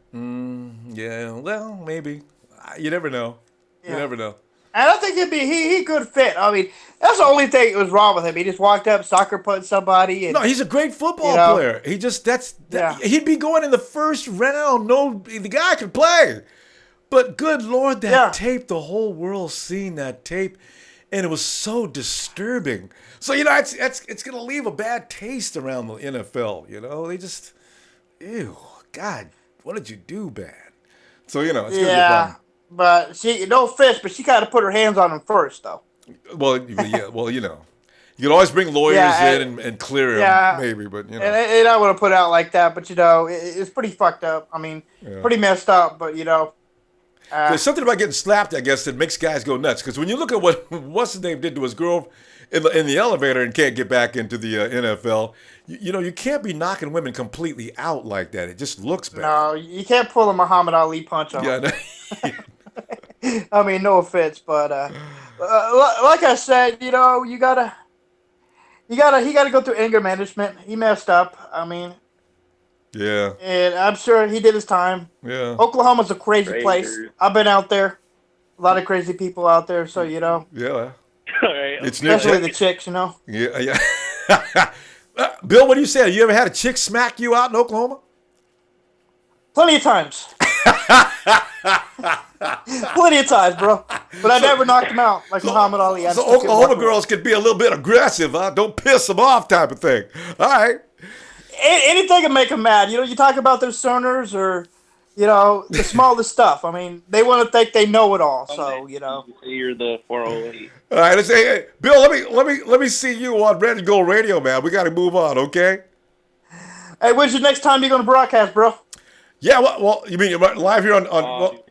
[SPEAKER 1] Yeah, well, maybe. You never know. You never know.
[SPEAKER 8] And I think he could fit. I mean, that's the only thing that was wrong with him. He just walked up, soccer punched somebody. And,
[SPEAKER 1] No, he's a great football player. He just
[SPEAKER 8] Yeah.
[SPEAKER 1] he'd be going in the first round. No, the guy could play. But good Lord, that tape, the whole world's seen that tape, and it was so disturbing. So it's gonna leave a bad taste around the NFL. They just, ew, God, what did you do bad? So it's gonna be a problem.
[SPEAKER 8] But she no fish, but she got to put her hands on him first, though.
[SPEAKER 1] Well, yeah, well, you can always bring lawyers in and clear him, maybe, but
[SPEAKER 8] And I want to put it out like that, but it's pretty fucked up. I mean, pretty messed up, but
[SPEAKER 1] there's something about getting slapped, I guess, that makes guys go nuts. Because when you look at what what's his name did to his girl in the elevator and can't get back into the NFL, you can't be knocking women completely out like that. It just looks bad.
[SPEAKER 8] No, you can't pull a Muhammad Ali punch on him. I mean, no offense, but like I said, he gotta go through anger management. He messed up. I mean,
[SPEAKER 1] yeah,
[SPEAKER 8] and I'm sure he did his time.
[SPEAKER 1] Yeah,
[SPEAKER 8] Oklahoma's a crazy place. I've been out there. A lot of crazy people out there, so
[SPEAKER 1] yeah. It's
[SPEAKER 8] especially the chicks,
[SPEAKER 1] Yeah. Bill, what do you say? You ever had a chick smack you out in Oklahoma?
[SPEAKER 8] Plenty of times. Plenty of times, bro. But I never knocked him out like Muhammad Ali.
[SPEAKER 1] So Oklahoma girls could be a little bit aggressive, huh? Don't piss them off type of thing. All right.
[SPEAKER 8] Anything can make them mad. You talk about their soners or, the smallest stuff. I mean, they want to think they know it all. So,
[SPEAKER 3] You're the 408.
[SPEAKER 1] All right, let's say, hey, Bill, let me see you on Red and Gold Radio, man. We got to move on, okay?
[SPEAKER 8] Hey, when's the next time you're going to broadcast, bro?
[SPEAKER 1] Yeah, well, you mean you're live here on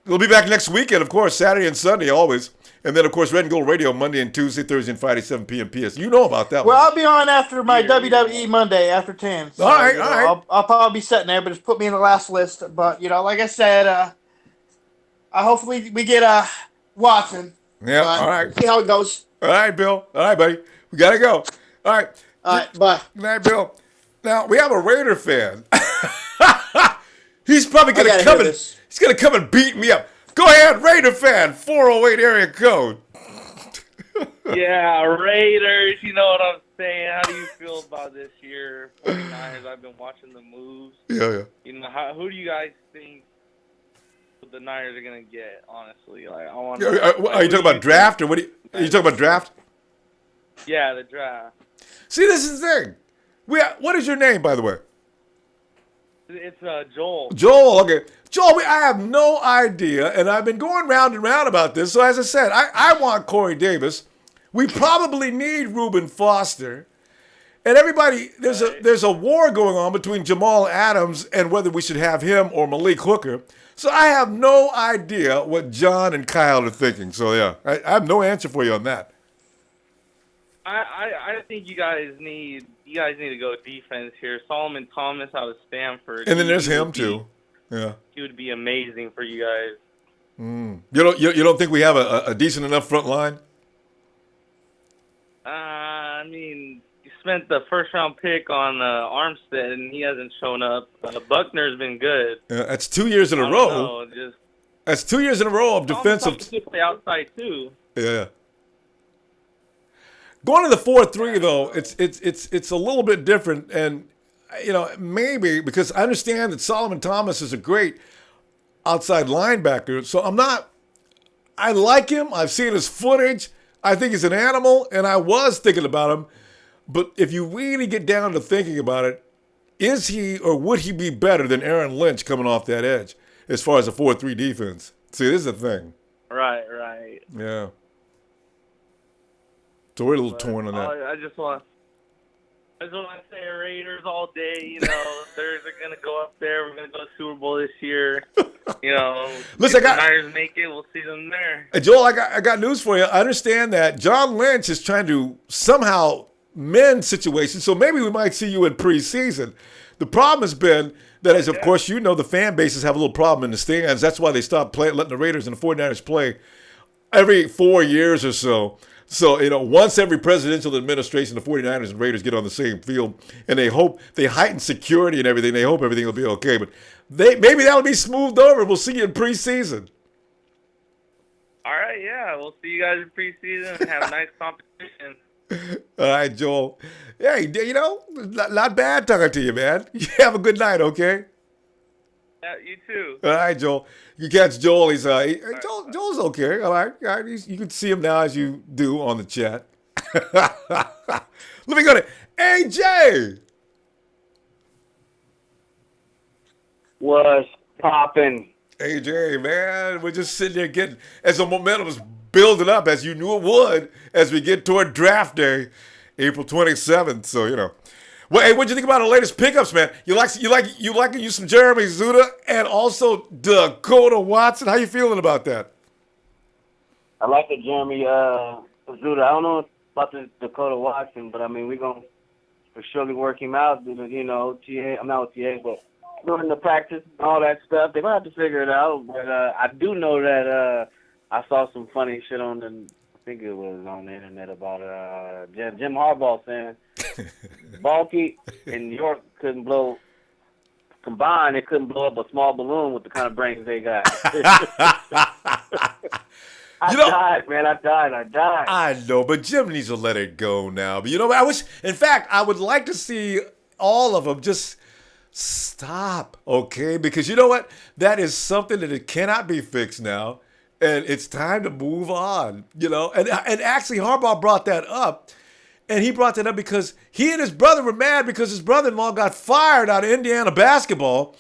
[SPEAKER 1] we'll be back next weekend, of course, Saturday and Sunday always. And then, of course, Red and Gold Radio Monday and Tuesday, Thursday, and Friday, 7 p.m. PS. You know about that
[SPEAKER 8] well,
[SPEAKER 1] one.
[SPEAKER 8] I'll be on after my WWE Monday after 10. So,
[SPEAKER 1] all right.
[SPEAKER 8] I'll probably be sitting there, but just put me in the last list. But, like I said, hopefully we get Watson.
[SPEAKER 1] Yeah, all right.
[SPEAKER 8] See how it goes.
[SPEAKER 1] All right, Bill. All right, buddy. We got to go. All right.
[SPEAKER 8] All right, bye.
[SPEAKER 1] Good night, Bill. Now, we have a Raider fan. He's probably going to come he's going to come and beat me up. Go ahead, Raider fan, 408 area code.
[SPEAKER 9] Yeah, Raiders, you know what I'm saying? How do you feel about this year? 49ers, I've been watching the moves.
[SPEAKER 1] Yeah.
[SPEAKER 9] Who do you guys think the Niners are going to get, honestly? Like, I want.
[SPEAKER 1] Are you talking about draft or what? Are you talking about draft?
[SPEAKER 9] Yeah, the draft.
[SPEAKER 1] See, this is the thing. What is your name, by the way?
[SPEAKER 9] It's Joel.
[SPEAKER 1] Joel, okay. Joel, I have no idea, and I've been going round and round about this. So as I said, I want Corey Davis. We probably need Reuben Foster. And everybody, there's a war going on between Jamal Adams and whether we should have him or Malik Hooker. So I have no idea what John and Kyle are thinking. So yeah, I have no answer for you on that.
[SPEAKER 9] I think you guys need to go defense here. Solomon Thomas out of Stanford.
[SPEAKER 1] And then there's him too. Yeah.
[SPEAKER 9] He would be amazing for you guys.
[SPEAKER 1] You don't think we have a decent enough front line?
[SPEAKER 9] I mean, you spent the first round pick on Armstead and he hasn't shown up. Buckner's been good.
[SPEAKER 1] Yeah, that's 2 years in a row. That's 2 years in a row of defensive.
[SPEAKER 9] He play outside too.
[SPEAKER 1] Yeah. Going to the 4-3 though, it's a little bit different, and maybe because I understand that Solomon Thomas is a great outside linebacker, so I like him. I've seen his footage. I think he's an animal, and I was thinking about him. But if you really get down to thinking about it, is he or would he be better than Aaron Lynch coming off that edge? as far as a 4-3 defense. See, this is the thing.
[SPEAKER 9] Right.
[SPEAKER 1] Yeah. So we're a little
[SPEAKER 9] But
[SPEAKER 1] torn on that.
[SPEAKER 9] I just want to say Raiders all day. You know, they're going to go up there. We're going to go to Super Bowl this year. You know,
[SPEAKER 1] Listen,
[SPEAKER 9] if the Niners make it, we'll see them there.
[SPEAKER 1] Joel, I got news for you. I understand that John Lynch is trying to somehow mend situations, so maybe we might see you in preseason. The problem has been that, as of course you know, the fan bases have a little problem in the stands. That's why they stopped letting the Raiders and the 49ers play every 4 years or so. So, you know, once every presidential administration, the 49ers and Raiders get on the same field, and they heighten security and everything. They hope everything will be okay. But maybe that'll be smoothed over. We'll see you in preseason.
[SPEAKER 9] All right, yeah. We'll see you guys in preseason and have a nice competition.
[SPEAKER 1] All right, Joel. Hey, you know, not bad talking to you, man. You have a good night, okay?
[SPEAKER 9] Yeah, you too.
[SPEAKER 1] All right, Joel. You catch Joel. Joel's okay. All right. You can see him now as you do on the chat. Let me go to AJ.
[SPEAKER 10] What's poppin'?
[SPEAKER 1] AJ, man, we're just sitting there getting, as the momentum is building up, as you knew it would, as we get toward draft day, April 27th. So, you know. Well, hey, what'd you think about the latest pickups, man? You like some Jeremy Zuttah and also Dekoda Watson? How you feeling about that?
[SPEAKER 10] I like the Jeremy Zuttah. I don't know about the Dekoda Watson, but I mean, we're going to for surely work him out. You know, I'm not with TA, but during the practice and all that stuff, they're going to have to figure it out. But I do know that I saw some funny shit on I think it was on the internet about Jim Harbaugh saying Balky and York couldn't blow combined. They couldn't blow up a small balloon with the kind of brains they got. I died, man. I died.
[SPEAKER 1] I know, but Jim needs to let it go now. But you know, I would like to see all of them just stop, okay? Because you know what? That is something that it cannot be fixed now. And it's time to move on, you know. And actually, Harbaugh brought that up. And he brought that up because he and his brother were mad because his brother-in-law got fired out of Indiana basketball.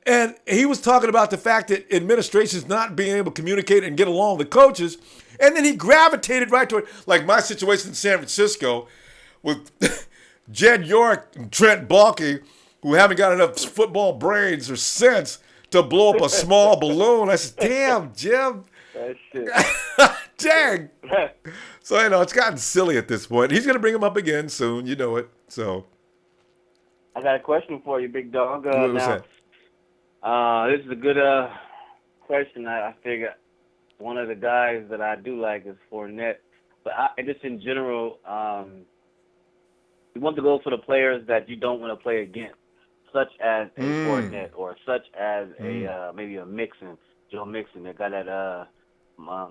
[SPEAKER 1] And he was talking about the fact that administration's not being able to communicate and get along with coaches. And then he gravitated right toward, like my situation in San Francisco with Jed York and Trent Baalke, who haven't got enough football brains or sense to blow up a small balloon. I said, damn, Jim.
[SPEAKER 10] That shit.
[SPEAKER 1] Dang. So, you know, it's gotten silly at this point. He's going to bring him up again soon. You know it. So.
[SPEAKER 10] I got a question for you, big dog.
[SPEAKER 1] What's that?
[SPEAKER 10] This is a good question. I figure one of the guys that I do like is Fournette. But just in general, you want to go for the players that you don't want to play against, such as a Fournette or such as a maybe a Mixon, Joe Mixon, that got that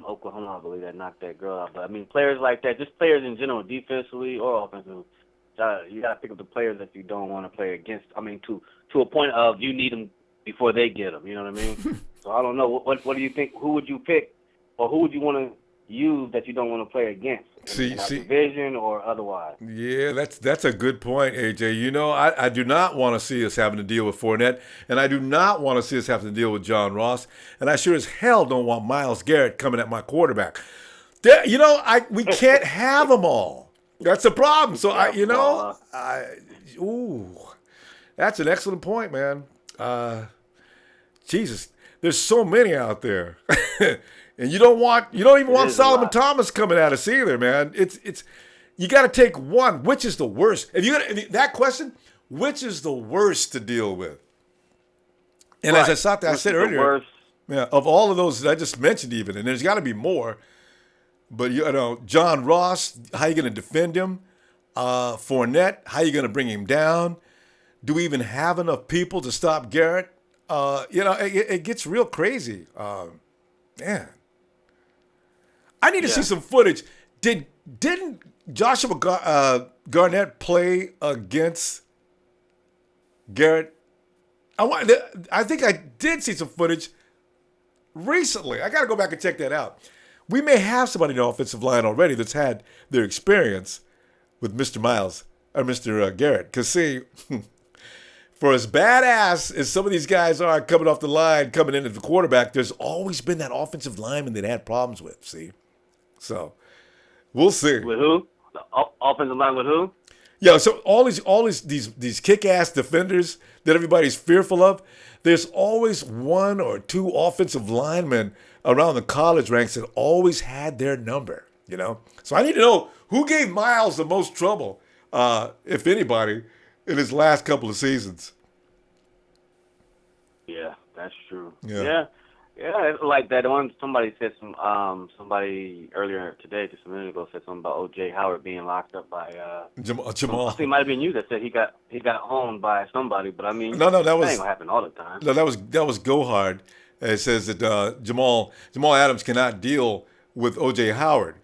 [SPEAKER 10] Oklahoma, I believe, that knocked that girl out. But I mean, players like that, just players in general, defensively or offensively. You got to pick up the players that you don't want to play against. I mean, to a point of you need them before they get them. You know what I mean? So I don't know. What do you think? Who would you pick, or who would you want to use that you don't want to play against? In division or otherwise?
[SPEAKER 1] Yeah, that's a good point, AJ. You know, I do not want to see us having to deal with Fournette, and I do not want to see us having to deal with John Ross, and I sure as hell don't want Myles Garrett coming at my quarterback. You know, we can't have them all. That's the problem. So that's an excellent point, man. Jesus, there's so many out there. And you don't even want Solomon Thomas coming at us either, man. It's you got to take one. Which is the worst? That question, which is the worst to deal with? And as I said earlier, of all of those that I just mentioned, even, and there's got to be more. But you know, John Ross, how you going to defend him? Fournette, how you going to bring him down? Do we even have enough people to stop Garrett? You know, it gets real crazy. Man. I need to see some footage. Didn't Joshua Garnett play against Garrett? I think I did see some footage recently. I got to go back and check that out. We may have somebody in the offensive line already that's had their experience with Mr. Myles or Mr. Garrett. Because, see, for as badass as some of these guys are coming off the line, coming in at the quarterback, there's always been that offensive lineman that had problems with. See, so we'll see.
[SPEAKER 10] With who? The offensive line with who?
[SPEAKER 1] Yeah, so all these kick-ass defenders that everybody's fearful of, there's always one or two offensive linemen around the college ranks that always had their number, you know? So I need to know who gave Miles the most trouble, if anybody, in his last couple of seasons.
[SPEAKER 10] Yeah, that's true.
[SPEAKER 1] Yeah.
[SPEAKER 10] Yeah, it's like that one. Somebody said somebody earlier today, just a minute ago, said something about O.J. Howard being locked up by
[SPEAKER 1] Jamal.
[SPEAKER 10] I think it might have been you that said he got owned by somebody, but I mean,
[SPEAKER 1] No, that was
[SPEAKER 10] ain't gonna happen all the time.
[SPEAKER 1] No, that was Gohard. It says that Jamal Adams cannot deal with O.J. Howard.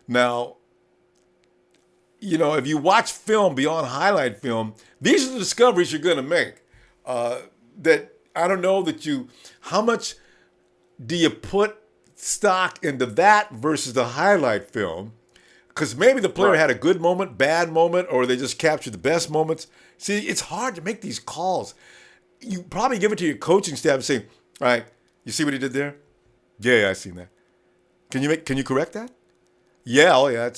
[SPEAKER 1] Now, you know, if you watch film beyond highlight film, these are the discoveries you're going to make. That I don't know how much do you put stock into that versus the highlight film? Because maybe the player had a good moment, bad moment, or they just captured the best moments. See, it's hard to make these calls. You probably give it to your coaching staff and say, all right, you see what he did there? Yeah, I seen that. Can you correct that? Yeah, oh yeah,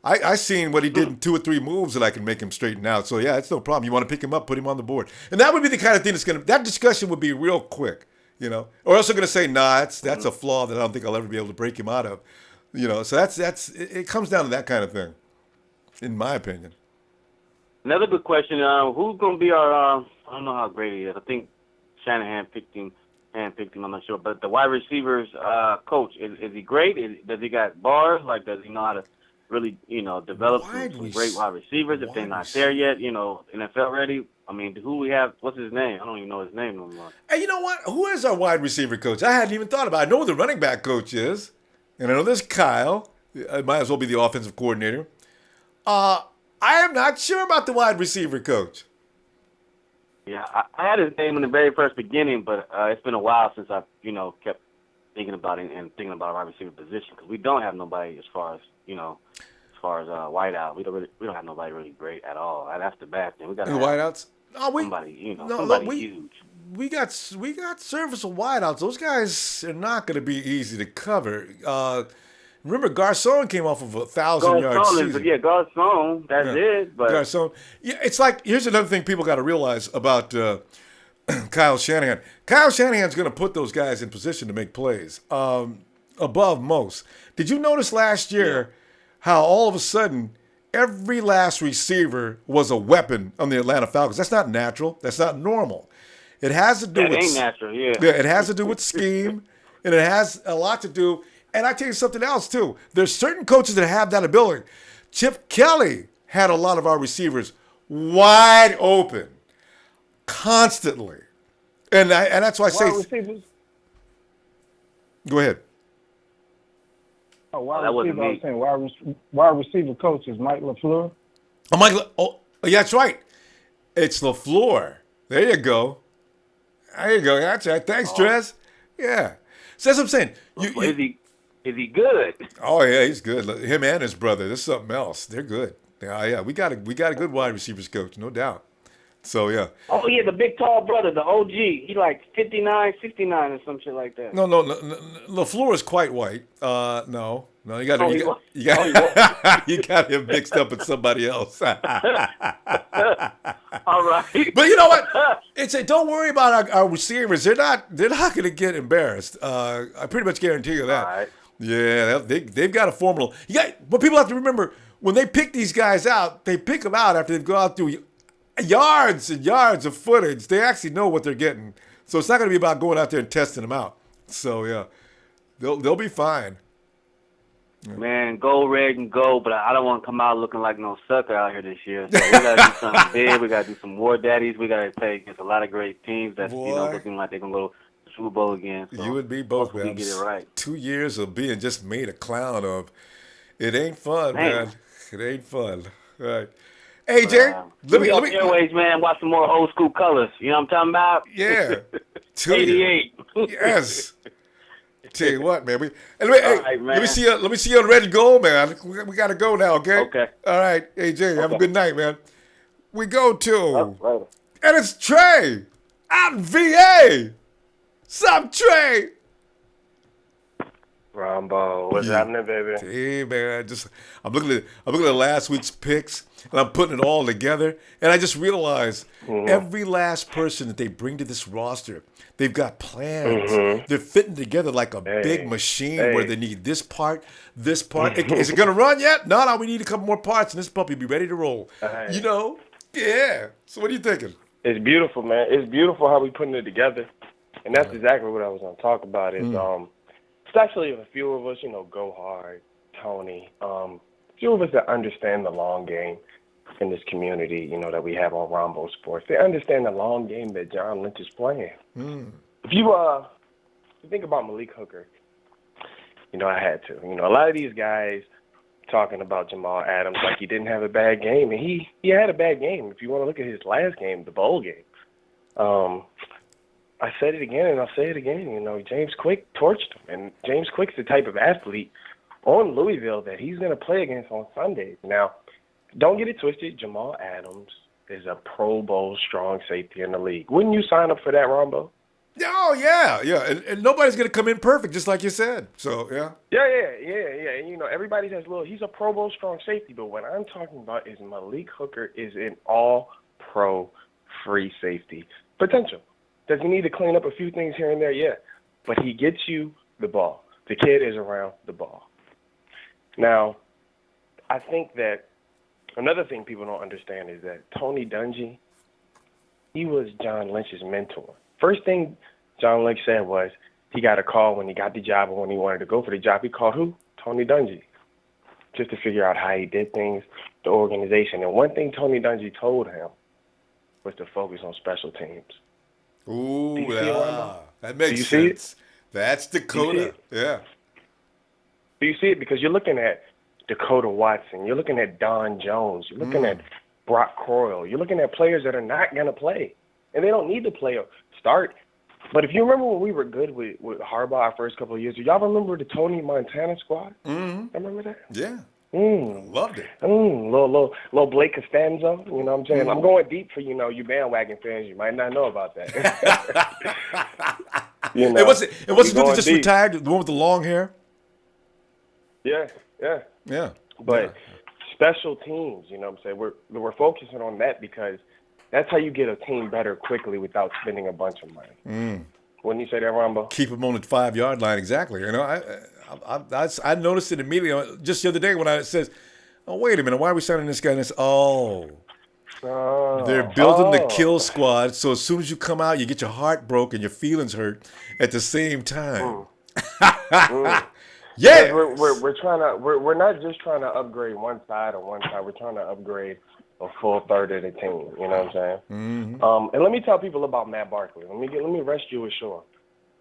[SPEAKER 1] I seen what he did in 2 or 3 moves that I can make him straighten out. So yeah, it's no problem. You want to pick him up, put him on the board. And that would be the kind of thing that discussion would be real quick, you know. Or else they're gonna say, nah, that's a flaw that I don't think I'll ever be able to break him out of. You know, so it comes down to that kind of thing, in my opinion.
[SPEAKER 10] Another good question, who's gonna be our I don't know how great he is. I think Shanahan picked him, I'm not sure. But the wide receivers coach, is he great? Does he got bars? Like, does he know how to really, you know, develop some great wide receivers if they're not there yet, you know, NFL ready? I mean, who we have, what's his name? I don't even know his name no more.
[SPEAKER 1] Hey, you know what? Who is our wide receiver coach? I hadn't even thought about it. I know who the running back coach is. And I know there's Kyle. It might as well be the offensive coordinator. I am not sure about the wide receiver coach.
[SPEAKER 10] Yeah, I had his name in the very first beginning, but it's been a while since I've, you know, kept thinking about it and thinking about our wide receiver position because we don't have nobody as far as wideout. We don't have nobody really great at all. That's the bad thing. We got
[SPEAKER 1] wideouts.
[SPEAKER 10] Somebody, you know, somebody huge.
[SPEAKER 1] We got serviceable wideouts. Those guys are not going to be easy to cover. Remember, Garcon came off of 1,000-yard season.
[SPEAKER 10] Yeah, Garcon, that's it. But
[SPEAKER 1] Garcon, yeah, it's like, here's another thing people got to realize about Kyle Shanahan. Kyle Shanahan's going to put those guys in position to make plays above most. Did you notice last year how all of a sudden every last receiver was a weapon on the Atlanta Falcons? That's not natural. That's not normal. It has to do with
[SPEAKER 10] ain't natural, yeah.
[SPEAKER 1] It has to do with scheme, and it has a lot to do. And I tell you something else too. There's certain coaches that have that ability. Chip Kelly had a lot of our receivers wide open, constantly, and that's why I say.
[SPEAKER 11] Receivers?
[SPEAKER 1] Go ahead.
[SPEAKER 11] Oh, wide receiver coach is Mike LaFleur.
[SPEAKER 1] Oh, yeah, that's right. It's LaFleur. There you go. That's right. Thanks, Trez. Yeah. So that's what I'm saying.
[SPEAKER 10] Is he good?
[SPEAKER 1] Oh yeah, he's good. Him and his brother. There's something else. They're good. Yeah. We got a good wide receivers coach, no doubt. So yeah.
[SPEAKER 10] Oh yeah, the big tall brother, the OG. He like 59, 69 or some shit like that.
[SPEAKER 1] No. LaFleur is quite white. No. You got you got him mixed up with somebody else.
[SPEAKER 10] All right.
[SPEAKER 1] But you know what? Don't worry about our receivers. They're not going to get embarrassed. I pretty much guarantee you that.
[SPEAKER 10] All right.
[SPEAKER 1] Yeah, they've got a formula. But people have to remember when they pick these guys out, they pick them out after they've gone through yards and yards of footage. They actually know what they're getting. So it's not going to be about going out there and testing them out. So yeah, they'll be fine.
[SPEAKER 10] Man, go red and go, but I don't want to come out looking like no sucker out here this year. So we got to do something big. We got to do some war daddies. We got to play against a lot of great teams that's looking like they're going to go to the Super Bowl again. So
[SPEAKER 1] you would be both, man.
[SPEAKER 10] We get it right.
[SPEAKER 1] 2 years of being just made a clown of. It ain't fun, man. It ain't fun. All right. AJ,
[SPEAKER 10] let me airways, man. Watch some more old school colors. You know what I'm talking about?
[SPEAKER 1] Yeah.
[SPEAKER 10] 88.
[SPEAKER 1] Yes. Tell you what, man. Let me see you on red and gold, man. We got to go now, okay?
[SPEAKER 10] Okay.
[SPEAKER 1] All right, AJ, have a good night, man. We go to And it's Trey out in VA. Sup, Trey?
[SPEAKER 12] Ronbo, what's happening, baby?
[SPEAKER 1] Hey, man, I'm looking at last week's picks, and I'm putting it all together, and I just realized every last person that they bring to this roster, they've got plans. They're fitting together like a big machine where they need this part. Is it going to run yet? No, we need a couple more parts, and this puppy be ready to roll. You know? Yeah. So what are you thinking?
[SPEAKER 12] It's beautiful, man. It's beautiful how we putting it together, and that's exactly what I was going to talk about. It's actually a few of us, Go Hard, Tony, a few of us that understand the long game in this community, that we have on Ronbo Sports. They understand the long game that John Lynch is playing. If you think about Malik Hooker, I had to. A lot of these guys talking about Jamal Adams like he didn't have a bad game, and he had a bad game. If you want to look at his last game, the bowl game, I said it again, and I'll say it again. James Quick torched him, and James Quick's the type of athlete on Louisville that he's going to play against on Sundays. Now, don't get it twisted. Jamal Adams is a Pro Bowl strong safety in the league. Wouldn't you sign up for that, Ronbo?
[SPEAKER 1] Oh, yeah. And nobody's going to come in perfect, just like you said. So, yeah.
[SPEAKER 12] Yeah. And, everybody has he's a Pro Bowl strong safety, but what I'm talking about is Malik Hooker is an all-pro free safety potential. Does he need to clean up a few things here and there? Yeah. But he gets you the ball. The kid is around the ball. Now, I think that another thing people don't understand is that Tony Dungy, he was John Lynch's mentor. First thing John Lynch said was he got a call when he got the job or when he wanted to go for the job. He called who? Tony Dungy, just to figure out how he did things, the organization. And one thing Tony Dungy told him was to focus on special teams.
[SPEAKER 1] Ooh, that makes sense. That's Dekoda. Yeah.
[SPEAKER 12] Do you see it? Because you're looking at Dekoda Watson. You're looking at Don Jones. You're looking at Brock Croyle. You're looking at players that are not going to play. And they don't need to play or start. But if you remember when we were good with Harbaugh our first couple of years, do y'all remember the Tony Montana squad? Remember that?
[SPEAKER 1] Yeah. Loved it.
[SPEAKER 12] Little Blake Costanzo, you know what I'm saying? I'm going deep for, you bandwagon fans. You might not know about that.
[SPEAKER 1] It wasn't the dude that just retired, the one with the long hair?
[SPEAKER 12] Yeah. But special teams, you know what I'm saying? We're focusing on that because that's how you get a team better quickly without spending a bunch of money. Wouldn't you say that, Ronbo?
[SPEAKER 1] Keep them on the 5-yard line, exactly. I noticed it immediately just the other day when I says, "Oh, wait a minute, why are we signing this guy?" And it's they're building the kill squad. So as soon as you come out, you get your heart broken, your feelings hurt at the same time. Yeah,
[SPEAKER 12] we're not just trying to upgrade one side or one side. We're trying to upgrade a full third of the team. You know what I'm saying? And let me tell people about Matt Barkley. Let me rest you assured.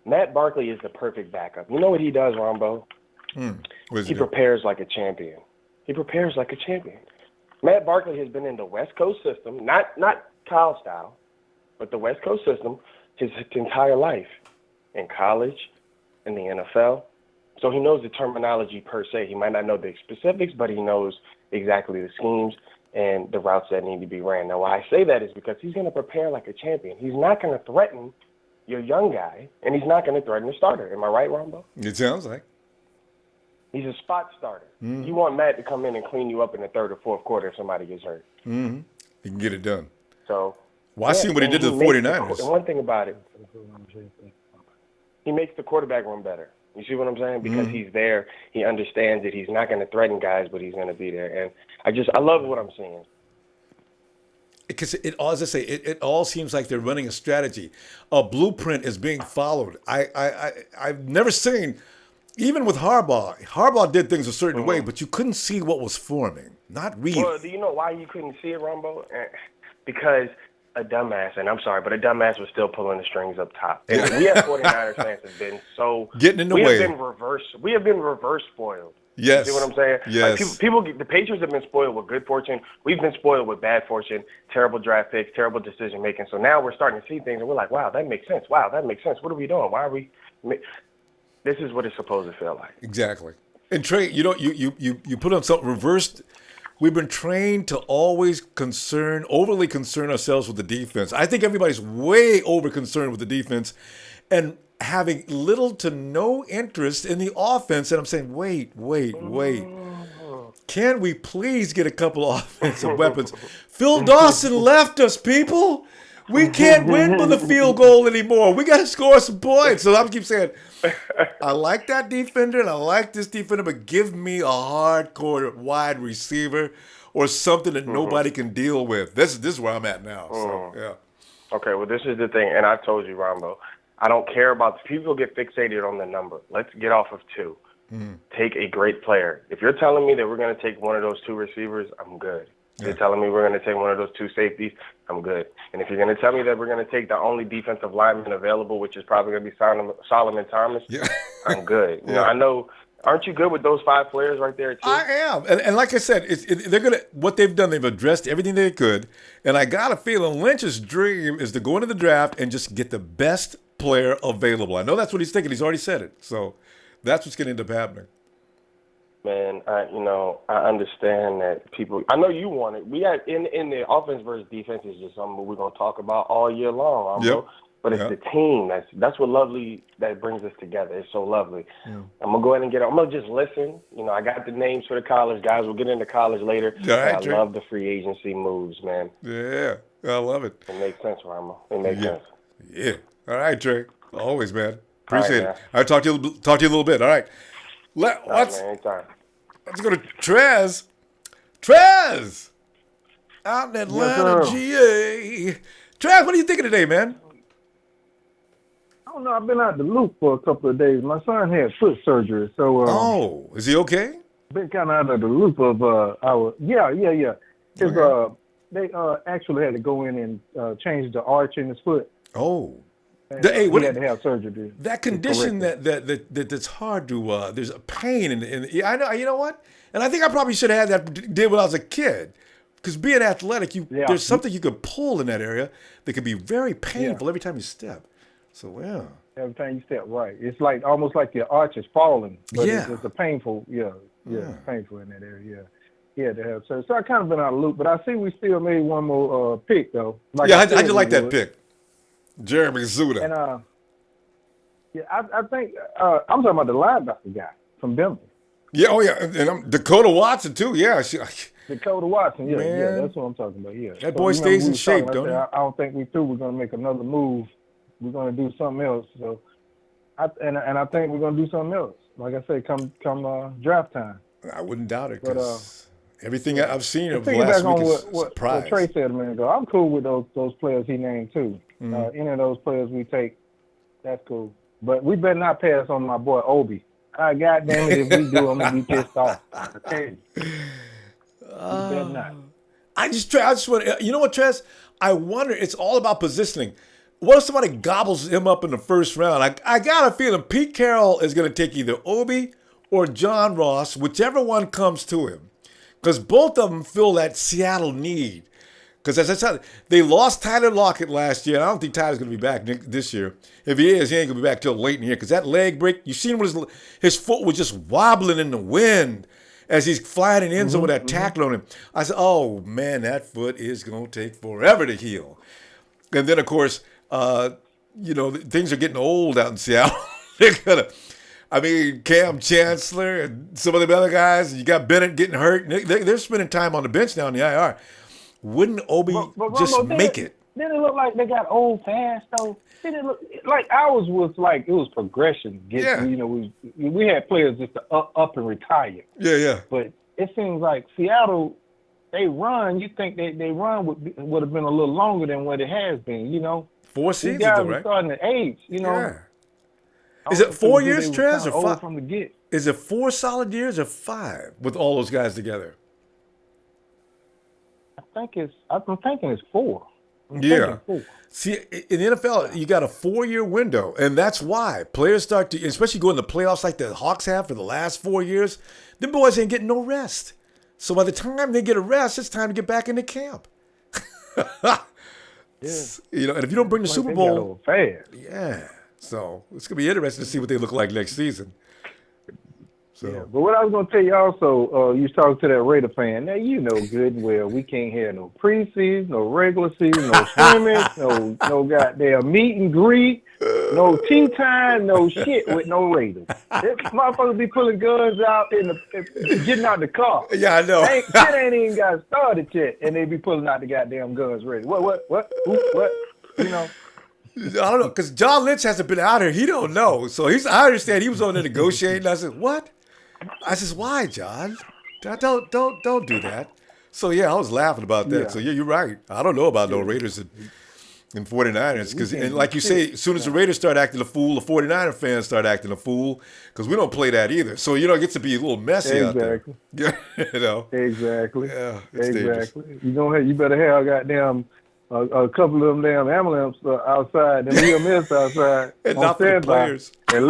[SPEAKER 12] Matt Barkley is the perfect backup. You know what he does, Ronbo? He prepares like a champion. Matt Barkley has been in the West Coast system, not Kyle style, but the West Coast system his entire life, in college, in the NFL. So he knows the terminology per se. He might not know the specifics, but he knows exactly the schemes and the routes that need to be ran. Now, why I say that is because he's going to prepare like a champion. He's not going to threaten your young guy, and he's not going to threaten the starter. Am I right, Ronbo?
[SPEAKER 1] It sounds like.
[SPEAKER 12] He's a spot starter. You want Matt to come in and clean you up in the third or fourth quarter if somebody gets hurt.
[SPEAKER 1] He can get it done.
[SPEAKER 12] So,
[SPEAKER 1] I seen what he did to the 49ers.
[SPEAKER 12] And one thing about it, he makes the quarterback room better. You see what I'm saying? Because he's there. He understands it. He's not going to threaten guys, but he's going to be there. And I love what I'm seeing.
[SPEAKER 1] Because it all seems like they're running a strategy. A blueprint is being followed. I've never seen, even with Harbaugh. Harbaugh did things a certain way, but you couldn't see what was forming. Not really.
[SPEAKER 12] Well, do you know why you couldn't see it, Ronbo? Because a dumbass, and I'm sorry, but a dumbass was still pulling the strings up top. And we as 49ers fans have been so
[SPEAKER 1] getting in the way.
[SPEAKER 12] We have been reverse spoiled.
[SPEAKER 1] Yes.
[SPEAKER 12] You see what I'm saying?
[SPEAKER 1] Yes.
[SPEAKER 12] Like the Patriots have been spoiled with good fortune. We've been spoiled with bad fortune, terrible draft picks, terrible decision making. So now we're starting to see things, and we're like, wow, that makes sense. Wow, that makes sense. What are we doing? Why are we? This is what it's supposed to feel like.
[SPEAKER 1] Exactly. And Trey, you put on something reversed. we've been trained to always overly concern ourselves with the defense. I think everybody's way over concerned with the defense and having little to no interest in the offense. And I'm saying, wait. Can we please get a couple of offensive weapons? Phil Dawson left us, people. We can't win with a field goal anymore. We got to score some points. So I keep saying, I like that defender and I like this defender, but give me a hardcore wide receiver or something that nobody can deal with. This is where I'm at now. So, yeah.
[SPEAKER 12] Okay, well, this is the thing, and I told you, Ronbo, I don't care about the people get fixated on the number. Let's get off of 2. Take a great player. If you're telling me that we're going to take one of those 2 receivers, I'm good. If you're telling me we're going to take one of those 2 safeties, I'm good. And if you're going to tell me that we're going to take the only defensive lineman available, which is probably going to be Solomon Thomas, I'm good. You know, I know. Aren't you good with those 5 players right there too?
[SPEAKER 1] I am, and like I said, they're gonna. What they've done, they've addressed everything they could, and I got a feeling Lynch's dream is to go into the draft and just get the best player available. I know that's what he's thinking. He's already said it, so that's what's going to end up happening.
[SPEAKER 12] Man, I understand that people. I know you want it. We had in the offense versus defense is just something we're gonna talk about all year long. But it's the team that's what lovely that brings us together. It's so lovely. I'm gonna go ahead and I'm gonna just listen. You know, I got the names for the college guys. We'll get into college later. I love the free agency moves, man.
[SPEAKER 1] Yeah, I love it.
[SPEAKER 12] It makes sense, Ramo. It makes sense.
[SPEAKER 1] Yeah. All right, Trey. Always, man. Appreciate it. All right, talk to you a little bit. All right. Let's go to Trez. Trez! Out in Atlanta, GA. Trez, what are you thinking today, man?
[SPEAKER 11] I don't know. I've been out the loop for a couple of days. My son had foot surgery, so.
[SPEAKER 1] Is he okay?
[SPEAKER 11] Been kind of out of the loop of They actually had to go in and change the arch in his foot.
[SPEAKER 1] Oh.
[SPEAKER 11] He had to have surgery.
[SPEAKER 1] That condition that's hard to. There's a pain in. I know. You know what? And I think I probably should have had that did when I was a kid, because being athletic, there's something you could pull in that area that could be very painful every time you step. So
[SPEAKER 11] every time you step, right? It's like almost like your arch is falling, but it's a painful. Painful in that area. Yeah, to have surgery. So I kind of been out of the loop, but I see we still made one more pick though.
[SPEAKER 1] How'd you like that pick? Jeremy Zuttah.
[SPEAKER 11] And I think I'm talking about the linebacker guy from Denver.
[SPEAKER 1] Yeah, and Dekoda Watson too. Yeah,
[SPEAKER 11] Dekoda Watson. Yeah, that's what I'm talking about. Yeah,
[SPEAKER 1] that boy stays in shape, don't he?
[SPEAKER 11] I don't think we through. We're gonna make another move. We're gonna do something else. So, I think we're gonna do something else. Like I said, come draft time.
[SPEAKER 1] I wouldn't doubt it. But everything I've seen of last week is
[SPEAKER 11] what Trey said a minute ago. I'm cool with those players he named too. Any of those players we take, that's cool. But we better not pass on my boy Obi. God damn it, if we do, I'm gonna be pissed off. Okay. Better not.
[SPEAKER 1] I just want. You know what, Trez? I wonder. It's all about positioning. What if somebody gobbles him up in the first round? I got a feeling Pete Carroll is going to take either Obi or John Ross, whichever one comes to him, because both of them fill that Seattle need. Because as I said, they lost Tyler Lockett last year. And I don't think Tyler's going to be back this year. If he is, he ain't going to be back till late in the year. Because that leg break, you seen when his foot was just wobbling in the wind as he's flying in the end zone with that tackle on him. I said, oh, man, that foot is going to take forever to heal. And then, of course, things are getting old out in Seattle. Cam Chancellor and some of the other guys, and you got Bennett getting hurt. They're spending time on the bench now in the IR. Wouldn't Obi just make it?
[SPEAKER 11] Didn't it look like they got old fast though? Didn't it look like ours was like it was progression? We had players just to up and retire.
[SPEAKER 1] Yeah.
[SPEAKER 11] But it seems like Seattle, they run. You think they run would have been a little longer than what it has been.
[SPEAKER 1] 4 seasons,
[SPEAKER 11] guys
[SPEAKER 1] though, right?
[SPEAKER 11] Starting to age.
[SPEAKER 1] Yeah. Is it 4 years, Trez, or 5?
[SPEAKER 11] From the get.
[SPEAKER 1] Is it 4 solid years or 5 with all those guys together?
[SPEAKER 11] I'm thinking it's 4.
[SPEAKER 1] Yeah. See, in the NFL, you got a 4-year window, and that's why players start to, especially go in the playoffs like the Hawks have for the last 4 years, them boys ain't getting no rest. So by the time they get a rest, it's time to get back into camp. And if you don't bring the Super Bowl,
[SPEAKER 11] fast.
[SPEAKER 1] Yeah. So it's gonna be interesting to see what they look like next season. So.
[SPEAKER 11] Yeah, but what I was going to tell you also, you was talking to that Raider fan. Now, you know good and well we can't have no preseason, no regular season, no scrimmage, no goddamn meet and greet, no tea time, no shit with no Raiders. This motherfuckers be pulling guns out getting out the car.
[SPEAKER 1] Yeah, I know.
[SPEAKER 11] Shit ain't even got started yet, and they be pulling out the goddamn guns ready. What? What? You know?
[SPEAKER 1] I don't know, because John Lynch hasn't been out here. He don't know. So I understand he was on there negotiating. I said, what? I says, why, John? Don't do that. So yeah, I was laughing about that.
[SPEAKER 11] Yeah.
[SPEAKER 1] So yeah, you're right. I don't know about no Raiders and 49ers because, and like you say, as soon as the Raiders start acting a fool, the 49er fans start acting a fool because we don't play that either. So it gets to be a little messy out there. Yeah,
[SPEAKER 11] Exactly.
[SPEAKER 1] Yeah, it's dangerous.
[SPEAKER 11] You better have goddamn a couple of them damn ambulance outside, them EMS outside,
[SPEAKER 1] and
[SPEAKER 11] on
[SPEAKER 1] not for the
[SPEAKER 11] standby.
[SPEAKER 1] players.
[SPEAKER 11] At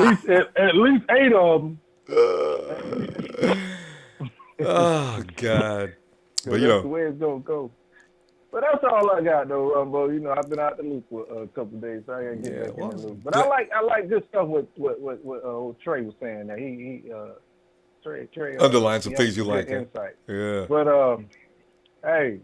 [SPEAKER 11] least 8 of them.
[SPEAKER 1] Oh God! But
[SPEAKER 11] that's the way it's gonna go. But that's all I got though, Ronbo. I've been out the loop for a couple of days, so I gotta get back in the loop. But I like good stuff with what Trey was saying. That Trey
[SPEAKER 1] underline some things you like.
[SPEAKER 11] Insight.
[SPEAKER 1] Yeah.
[SPEAKER 11] But hey,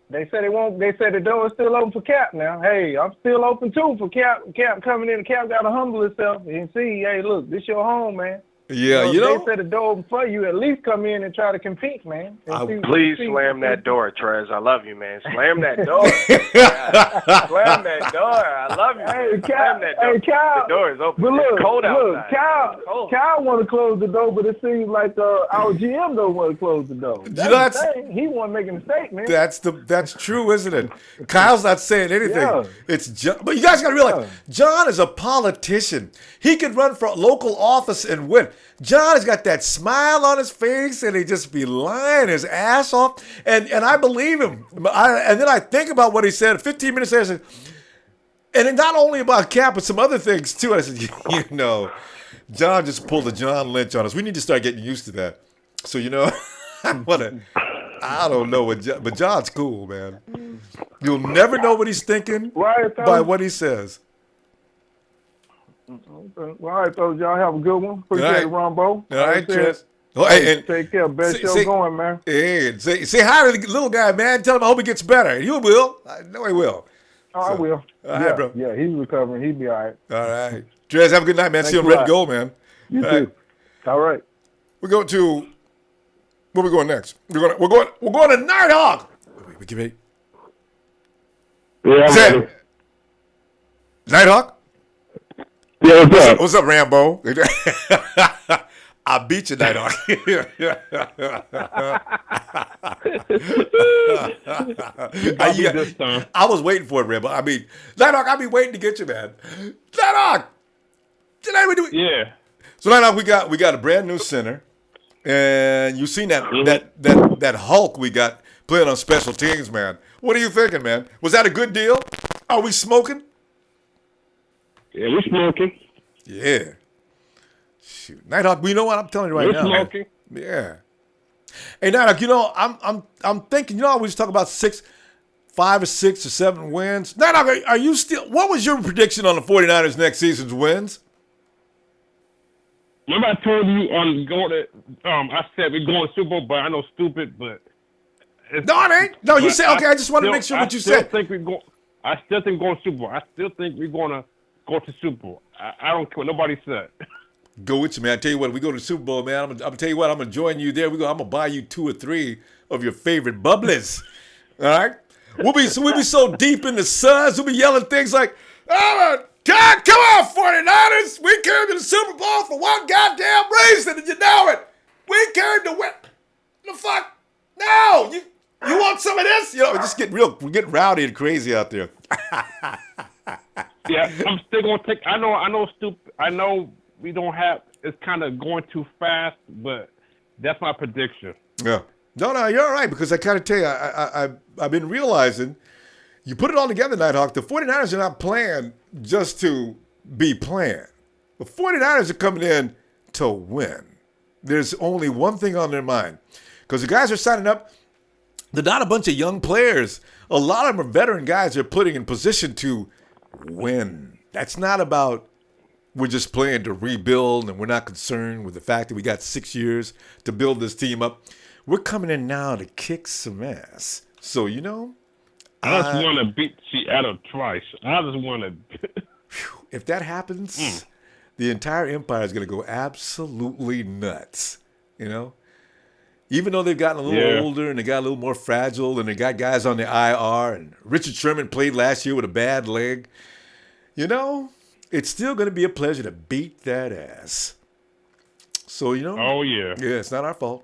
[SPEAKER 11] they said the door is still open for Cap now. Hey, I'm still open too for Cap. Cap coming in. Cap got to humble himself and see. Hey, look, this your home, man.
[SPEAKER 1] Yeah,
[SPEAKER 11] they said the door open for you. At least come in and try to compete, man.
[SPEAKER 12] Please slam that door, Trez. I love you, man. Slam that door. Slam that door. I love you.
[SPEAKER 11] Hey,
[SPEAKER 12] Slam that door.
[SPEAKER 11] Hey, Kyle,
[SPEAKER 12] the door is open.
[SPEAKER 11] But look,
[SPEAKER 12] it's cold outside.
[SPEAKER 11] Kyle want to close the door, but it seems like our GM don't want to close the door. That's the thing. He want to make a mistake, man.
[SPEAKER 1] That's true, isn't it? Kyle's not saying anything.
[SPEAKER 11] Yeah.
[SPEAKER 1] It's John, but you guys got to realize, John is a politician. He could run for local office and win. John has got that smile on his face, and he just be lying his ass off. And I believe him. And then I think about what he said 15 minutes later. I said, and it not only about Cap, but some other things too. I said, John just pulled a John Lynch on us. We need to start getting used to that. So I don't know but John's cool, man. You'll never know what he's thinking by what he says.
[SPEAKER 11] Well, all right, folks. Y'all have a good one. Appreciate it, Ronbo.
[SPEAKER 1] All right, Chris.
[SPEAKER 11] Take care. Best show going, man.
[SPEAKER 1] Hey, say hi to the little guy, man. Tell him I hope he gets better. You will. I know he will.
[SPEAKER 11] I will.
[SPEAKER 1] All right, bro.
[SPEAKER 11] Yeah, he's recovering. He'll be all right.
[SPEAKER 1] All right. Trez, have a good night, man. See you on Red and Gold, man.
[SPEAKER 11] You too. All right.
[SPEAKER 1] We go to where we going next? We're going to Nighthawk. Wait, get ready.
[SPEAKER 12] Yeah, I'm ready.
[SPEAKER 1] Nighthawk?
[SPEAKER 12] Yeah, what's up?
[SPEAKER 1] What's up, Rambo? I beat you, Nighthawk. I was waiting for it, Rambo. Nighthawk, I've been waiting to get you, man. Nighthawk! Tonight we do it.
[SPEAKER 12] Yeah.
[SPEAKER 1] So Nighthawk, we got a brand new center. And you seen that Hulk we got playing on special teams, man. What are you thinking, man? Was that a good deal? Are we smoking?
[SPEAKER 12] Yeah, we're smoking.
[SPEAKER 1] Yeah. Shoot, Nighthawk. You know what I'm telling you right now.
[SPEAKER 12] We're smoking.
[SPEAKER 1] Man. Yeah. Hey, Nighthawk. I'm thinking. I always talk about 5 or 6 or 7 wins. Nighthawk, are you still? What was your prediction on the 49ers next season's wins?
[SPEAKER 12] Remember I told you I said we're going Super Bowl, but I know stupid, but
[SPEAKER 1] no, it ain't. No, you said okay. I just want to make sure what you said.
[SPEAKER 12] I still think we're going Super Bowl. I still think we're going to go to Super Bowl. I don't care what nobody said.
[SPEAKER 1] Go with you, man. I tell you what, we go to the Super Bowl, man. I'm gonna tell you what. I'm gonna join you there. I'm gonna buy you 2 or 3 of your favorite bubblies. All right. We'll be so deep in the suns. We'll be yelling things like, "Oh God, come on, 49ers! We came to the Super Bowl for one goddamn reason, and you know it. We came to win. The fuck? No, you want some of this? Just get rowdy and crazy out there."
[SPEAKER 12] Yeah, I'm still gonna take. I know, stupid. I know we don't have. It's kind of going too fast, but that's my prediction.
[SPEAKER 1] Yeah. No, you're all right because I kind of tell you, I've been realizing. You put it all together, Nighthawk. The 49ers are not playing just to be playing. The 49ers are coming in to win. There's only one thing on their mind. Because the guys are signing up. They're not a bunch of young players. A lot of them are veteran guys they're putting in position to win. That's not about we're just playing to rebuild and we're not concerned with the fact that we got 6 years to build this team up. We're coming in now to kick some ass. So, you know.
[SPEAKER 13] I just want to beat Seattle twice. I just want to.
[SPEAKER 1] If that happens, the entire empire is going to go absolutely nuts, you know? Even though they've gotten a little older and they got a little more fragile and they got guys on the IR and Richard Sherman played last year with a bad leg, you know, it's still going to be a pleasure to beat that ass. So, you know.
[SPEAKER 13] Oh, yeah.
[SPEAKER 1] Yeah, it's not our fault.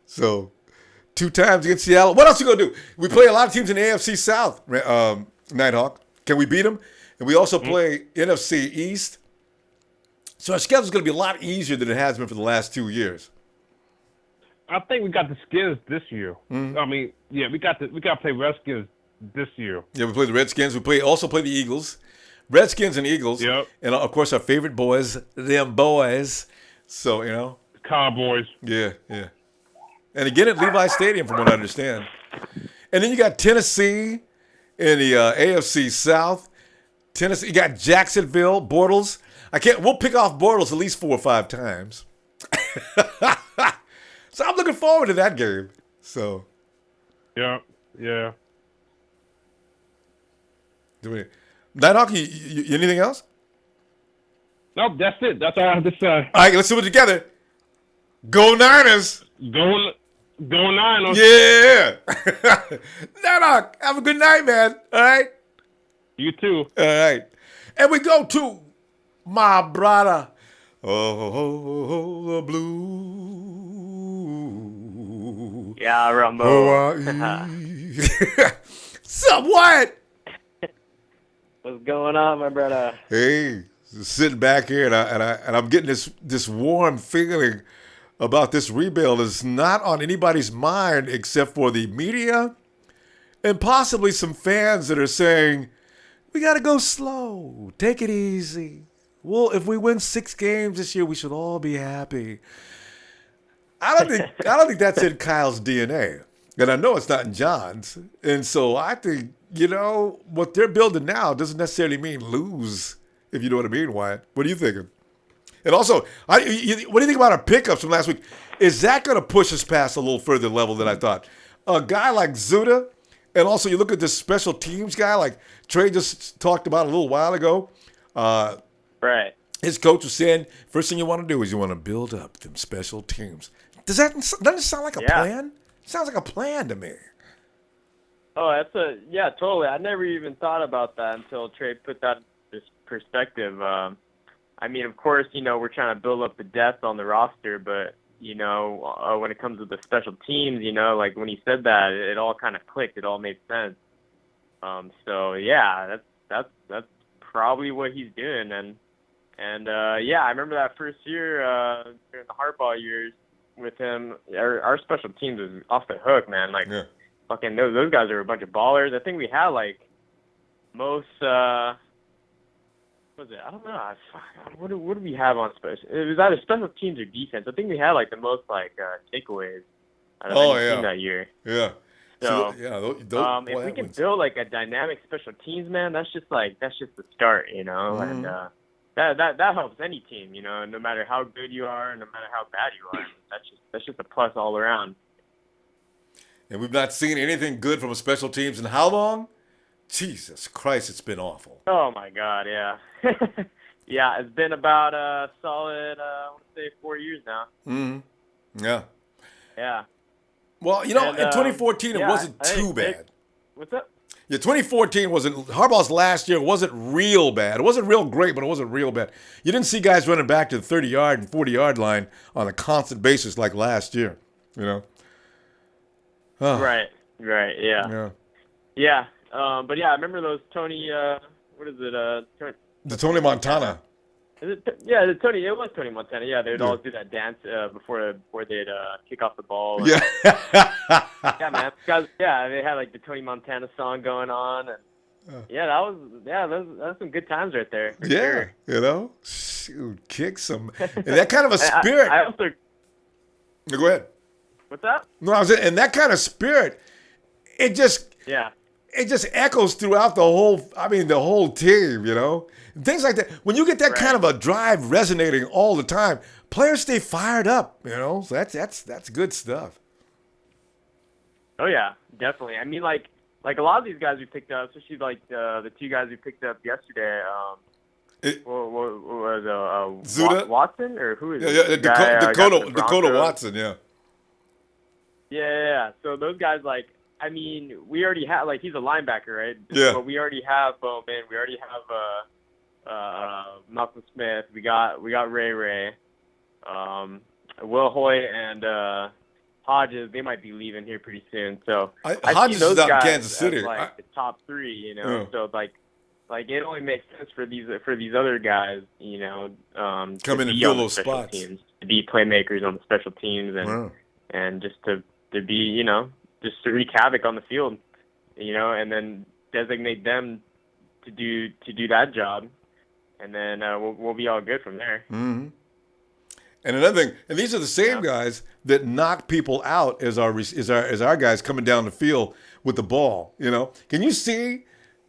[SPEAKER 1] So, 2 times against Seattle. What else you going to do? We play a lot of teams in the AFC South, Nighthawk. Can we beat them? And we also play NFC East. So our schedule's going to be a lot easier than it has been for the last 2 years.
[SPEAKER 13] I think we got the Skins this year. I mean, yeah, we got to play Redskins this year.
[SPEAKER 1] Yeah, we play the Redskins. We also play the Eagles. Redskins and Eagles.
[SPEAKER 13] Yep.
[SPEAKER 1] And, of course, our favorite boys, them boys. So, you know.
[SPEAKER 13] Cowboys.
[SPEAKER 1] Yeah. And again at Levi Stadium, from what I understand. And then you got Tennessee in the AFC South. Tennessee, you got Jacksonville, Bortles. We'll pick off Bortles at least 4 or 5 times. So I'm looking forward to that game. So.
[SPEAKER 13] Yeah.
[SPEAKER 1] Nighthawk, you anything else?
[SPEAKER 13] Nope, that's it. That's all I have to say.
[SPEAKER 1] All right, let's do it together. Go Niners.
[SPEAKER 13] Go Niners.
[SPEAKER 1] Yeah. Nighthawk, have a good night, man. All right?
[SPEAKER 13] You too.
[SPEAKER 1] All right. And we go to my brother. Oh, the blue.
[SPEAKER 3] Yeah, Ronbo.
[SPEAKER 1] Somewhat.
[SPEAKER 3] What's going on, my brother?
[SPEAKER 1] Hey, sitting back here, and I'm getting this warm feeling about this rebuild. It's not on anybody's mind except for the media and possibly some fans that are saying, we got to go slow. Take it easy. Well, if we win 6 games this year, we should all be happy. I don't think that's in Kyle's DNA. And I know it's not in John's. And so I think, you know, what they're building now doesn't necessarily mean lose, if you know what I mean, Wyatt. What are you thinking? And also, what do you think about our pickups from last week? Is that going to push us past a little further level than I thought? A guy like Zuttah, and also you look at this special teams guy like Trey just talked about a little while ago.
[SPEAKER 3] Right.
[SPEAKER 1] His coach was saying, first thing you want to do is you want to build up them special teams. Doesn't it sound like a plan? It sounds like a plan to me.
[SPEAKER 3] Oh, totally. I never even thought about that until Trey put that in this perspective. I mean, of course, you know, we're trying to build up the depth on the roster, but, you know, when it comes to the special teams, you know, like when he said that, it all kind of clicked. It all made sense. So, yeah, that's probably what he's doing. And I remember that first year during the Harbaugh years with him, our special teams was off the hook, man. Like, fucking those guys are a bunch of ballers. I think we had, like, most what was it? I don't know. What do we have on special? It was either special teams or defense. I think we had, like, the most, like, takeaways out of any team that year.
[SPEAKER 1] Yeah.
[SPEAKER 3] So,
[SPEAKER 1] if
[SPEAKER 3] we can build, like, a dynamic special teams, man, that's just the start, you know?
[SPEAKER 1] Mm-hmm.
[SPEAKER 3] And that helps any team, you know, no matter how good you are, no matter how bad you are. That's just a plus all around.
[SPEAKER 1] And we've not seen anything good from a special teams in how long? Jesus Christ, it's been awful.
[SPEAKER 3] Oh, my God, yeah. Yeah, it's been about a solid, I want to say 4 years now.
[SPEAKER 1] Mm-hmm. Yeah.
[SPEAKER 3] Yeah.
[SPEAKER 1] Well, you know, in 2014, it wasn't too bad.
[SPEAKER 3] What's up?
[SPEAKER 1] Yeah, 2014 wasn't, Harbaugh's last year wasn't real bad. It wasn't real great, but it wasn't real bad. You didn't see guys running back to the 30-yard and 40-yard line on a constant basis like last year, you know? Oh.
[SPEAKER 3] Right, yeah. Yeah, but yeah, I remember those Tony, what is it?
[SPEAKER 1] The Tony Montana.
[SPEAKER 3] Is it? Yeah, it was Tony Montana. Yeah, they'd always do that dance before they'd kick off the ball.
[SPEAKER 1] Yeah.
[SPEAKER 3] Yeah, man. Guys, yeah, they had like the Tony Montana song going on, and that was some good times right there. For sure.
[SPEAKER 1] You know, shoot, kick some, and that kind of a spirit.
[SPEAKER 3] I also.
[SPEAKER 1] Go ahead.
[SPEAKER 3] What's that?
[SPEAKER 1] No, I was in that kind of spirit. It just.
[SPEAKER 3] Yeah.
[SPEAKER 1] it just echoes throughout the whole team, Things like that. When you get that kind of a drive resonating all the time, players stay fired up, So that's good stuff.
[SPEAKER 14] Oh yeah, definitely. I mean, like a lot of these guys we picked up, especially like the two guys we picked up yesterday. What was
[SPEAKER 1] Zuttah?
[SPEAKER 14] Watson or who is
[SPEAKER 1] it? Dekoda Watson, yeah.
[SPEAKER 14] Yeah. So those guys, we already have, he's a linebacker, right?
[SPEAKER 1] Yeah.
[SPEAKER 14] But we already have Bowman. We already have Malcolm Smith. We got Ray. Will Hoyt and Hodges, they might be leaving here pretty soon. So
[SPEAKER 1] Hodges
[SPEAKER 14] see those
[SPEAKER 1] is out in
[SPEAKER 14] guys
[SPEAKER 1] Kansas City.
[SPEAKER 14] as, the top three, So it only makes sense for these other guys,
[SPEAKER 1] come in and fill those spots,
[SPEAKER 14] teams, to be playmakers on the special teams, and just to be, just to wreak havoc on the field, and then designate them to do that job, and then we'll be all good from there.
[SPEAKER 1] Mm-hmm. And another thing, and these are the same guys that knock people out as our guys coming down the field with the ball. Can you see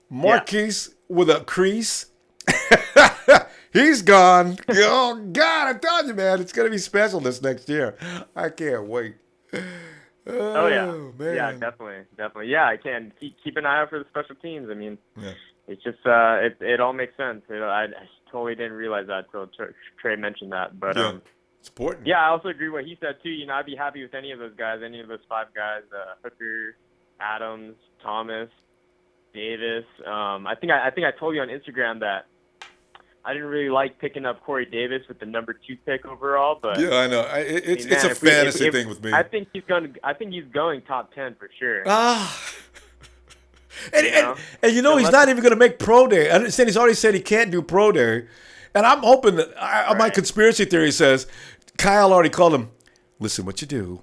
[SPEAKER 1] Marquise with a crease? He's gone. Oh God, I'm telling you, man, it's gonna be special this next year. I can't wait.
[SPEAKER 14] Oh yeah,
[SPEAKER 1] man.
[SPEAKER 14] Yeah, definitely. Yeah, I can keep an eye out for the special teams. I mean, it's just it all makes sense. I totally didn't realize that until Trey mentioned that, but
[SPEAKER 1] it's important.
[SPEAKER 14] Yeah, I also agree with what he said too. I'd be happy with any of those guys, any of those five guys: Hooker, Adams, Thomas, Davis. I think I told you on Instagram that I didn't really like picking up Corey Davis with the number 2 pick overall, but
[SPEAKER 1] yeah, I know it's a fantasy thing with me.
[SPEAKER 14] I think he's going top 10 for sure.
[SPEAKER 1] And he's not even going to make pro day. I understand he's already said he can't do pro day. And I'm hoping that my conspiracy theory says Kyle already called him. Listen, what you do,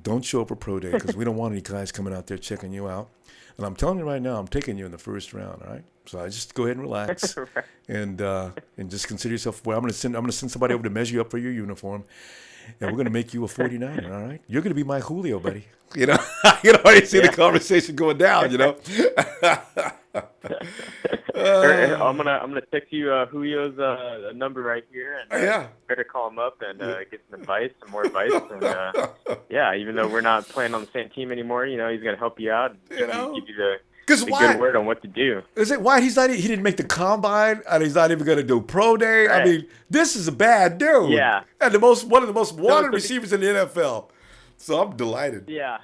[SPEAKER 1] don't show up for pro day because we don't want any guys coming out there checking you out. And I'm telling you right now, I'm taking you in the first round. All right, so I just go ahead and relax and just consider yourself. Well, I'm going to send somebody over to measure you up for your uniform, and we're going to make you a 49er. All right, you're going to be my Julio, buddy. You can already see the conversation going down.
[SPEAKER 14] I'm gonna text you Julio's number right here, and better call him up and get some more advice. And even though we're not playing on the same team anymore, he's gonna help you out and give you the good word on what to do.
[SPEAKER 1] Is it why he didn't make the combine and he's not even gonna do pro day? Right. I mean, this is a bad dude.
[SPEAKER 14] Yeah,
[SPEAKER 1] and one of the most wanted receivers in the NFL. So I'm delighted.
[SPEAKER 14] Yeah.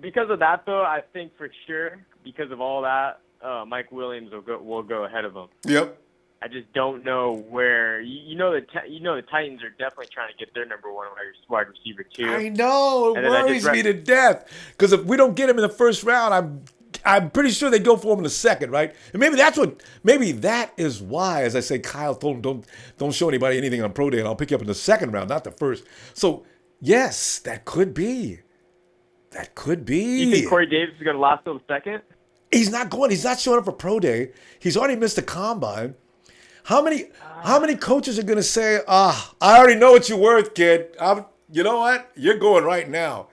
[SPEAKER 14] Because of that, though, I think for sure, because of all that, Mike Williams will go ahead of him.
[SPEAKER 1] Yep.
[SPEAKER 14] I just don't know where. The Titans are definitely trying to get their number 1 wide receiver too.
[SPEAKER 1] I know. It worries me to death because if we don't get him in the first round, I'm pretty sure they go for him in the second, right? And maybe that is why, as I say, Kyle told him don't show anybody anything on pro day, and I'll pick you up in the second round, not the first. So yes, that could be. That could be.
[SPEAKER 14] You think Corey Davis is going to last till the second?
[SPEAKER 1] He's not going. He's not showing up for pro day. He's already missed the combine. How many coaches are going to say, I already know what you're worth, kid. You know what? You're going right now.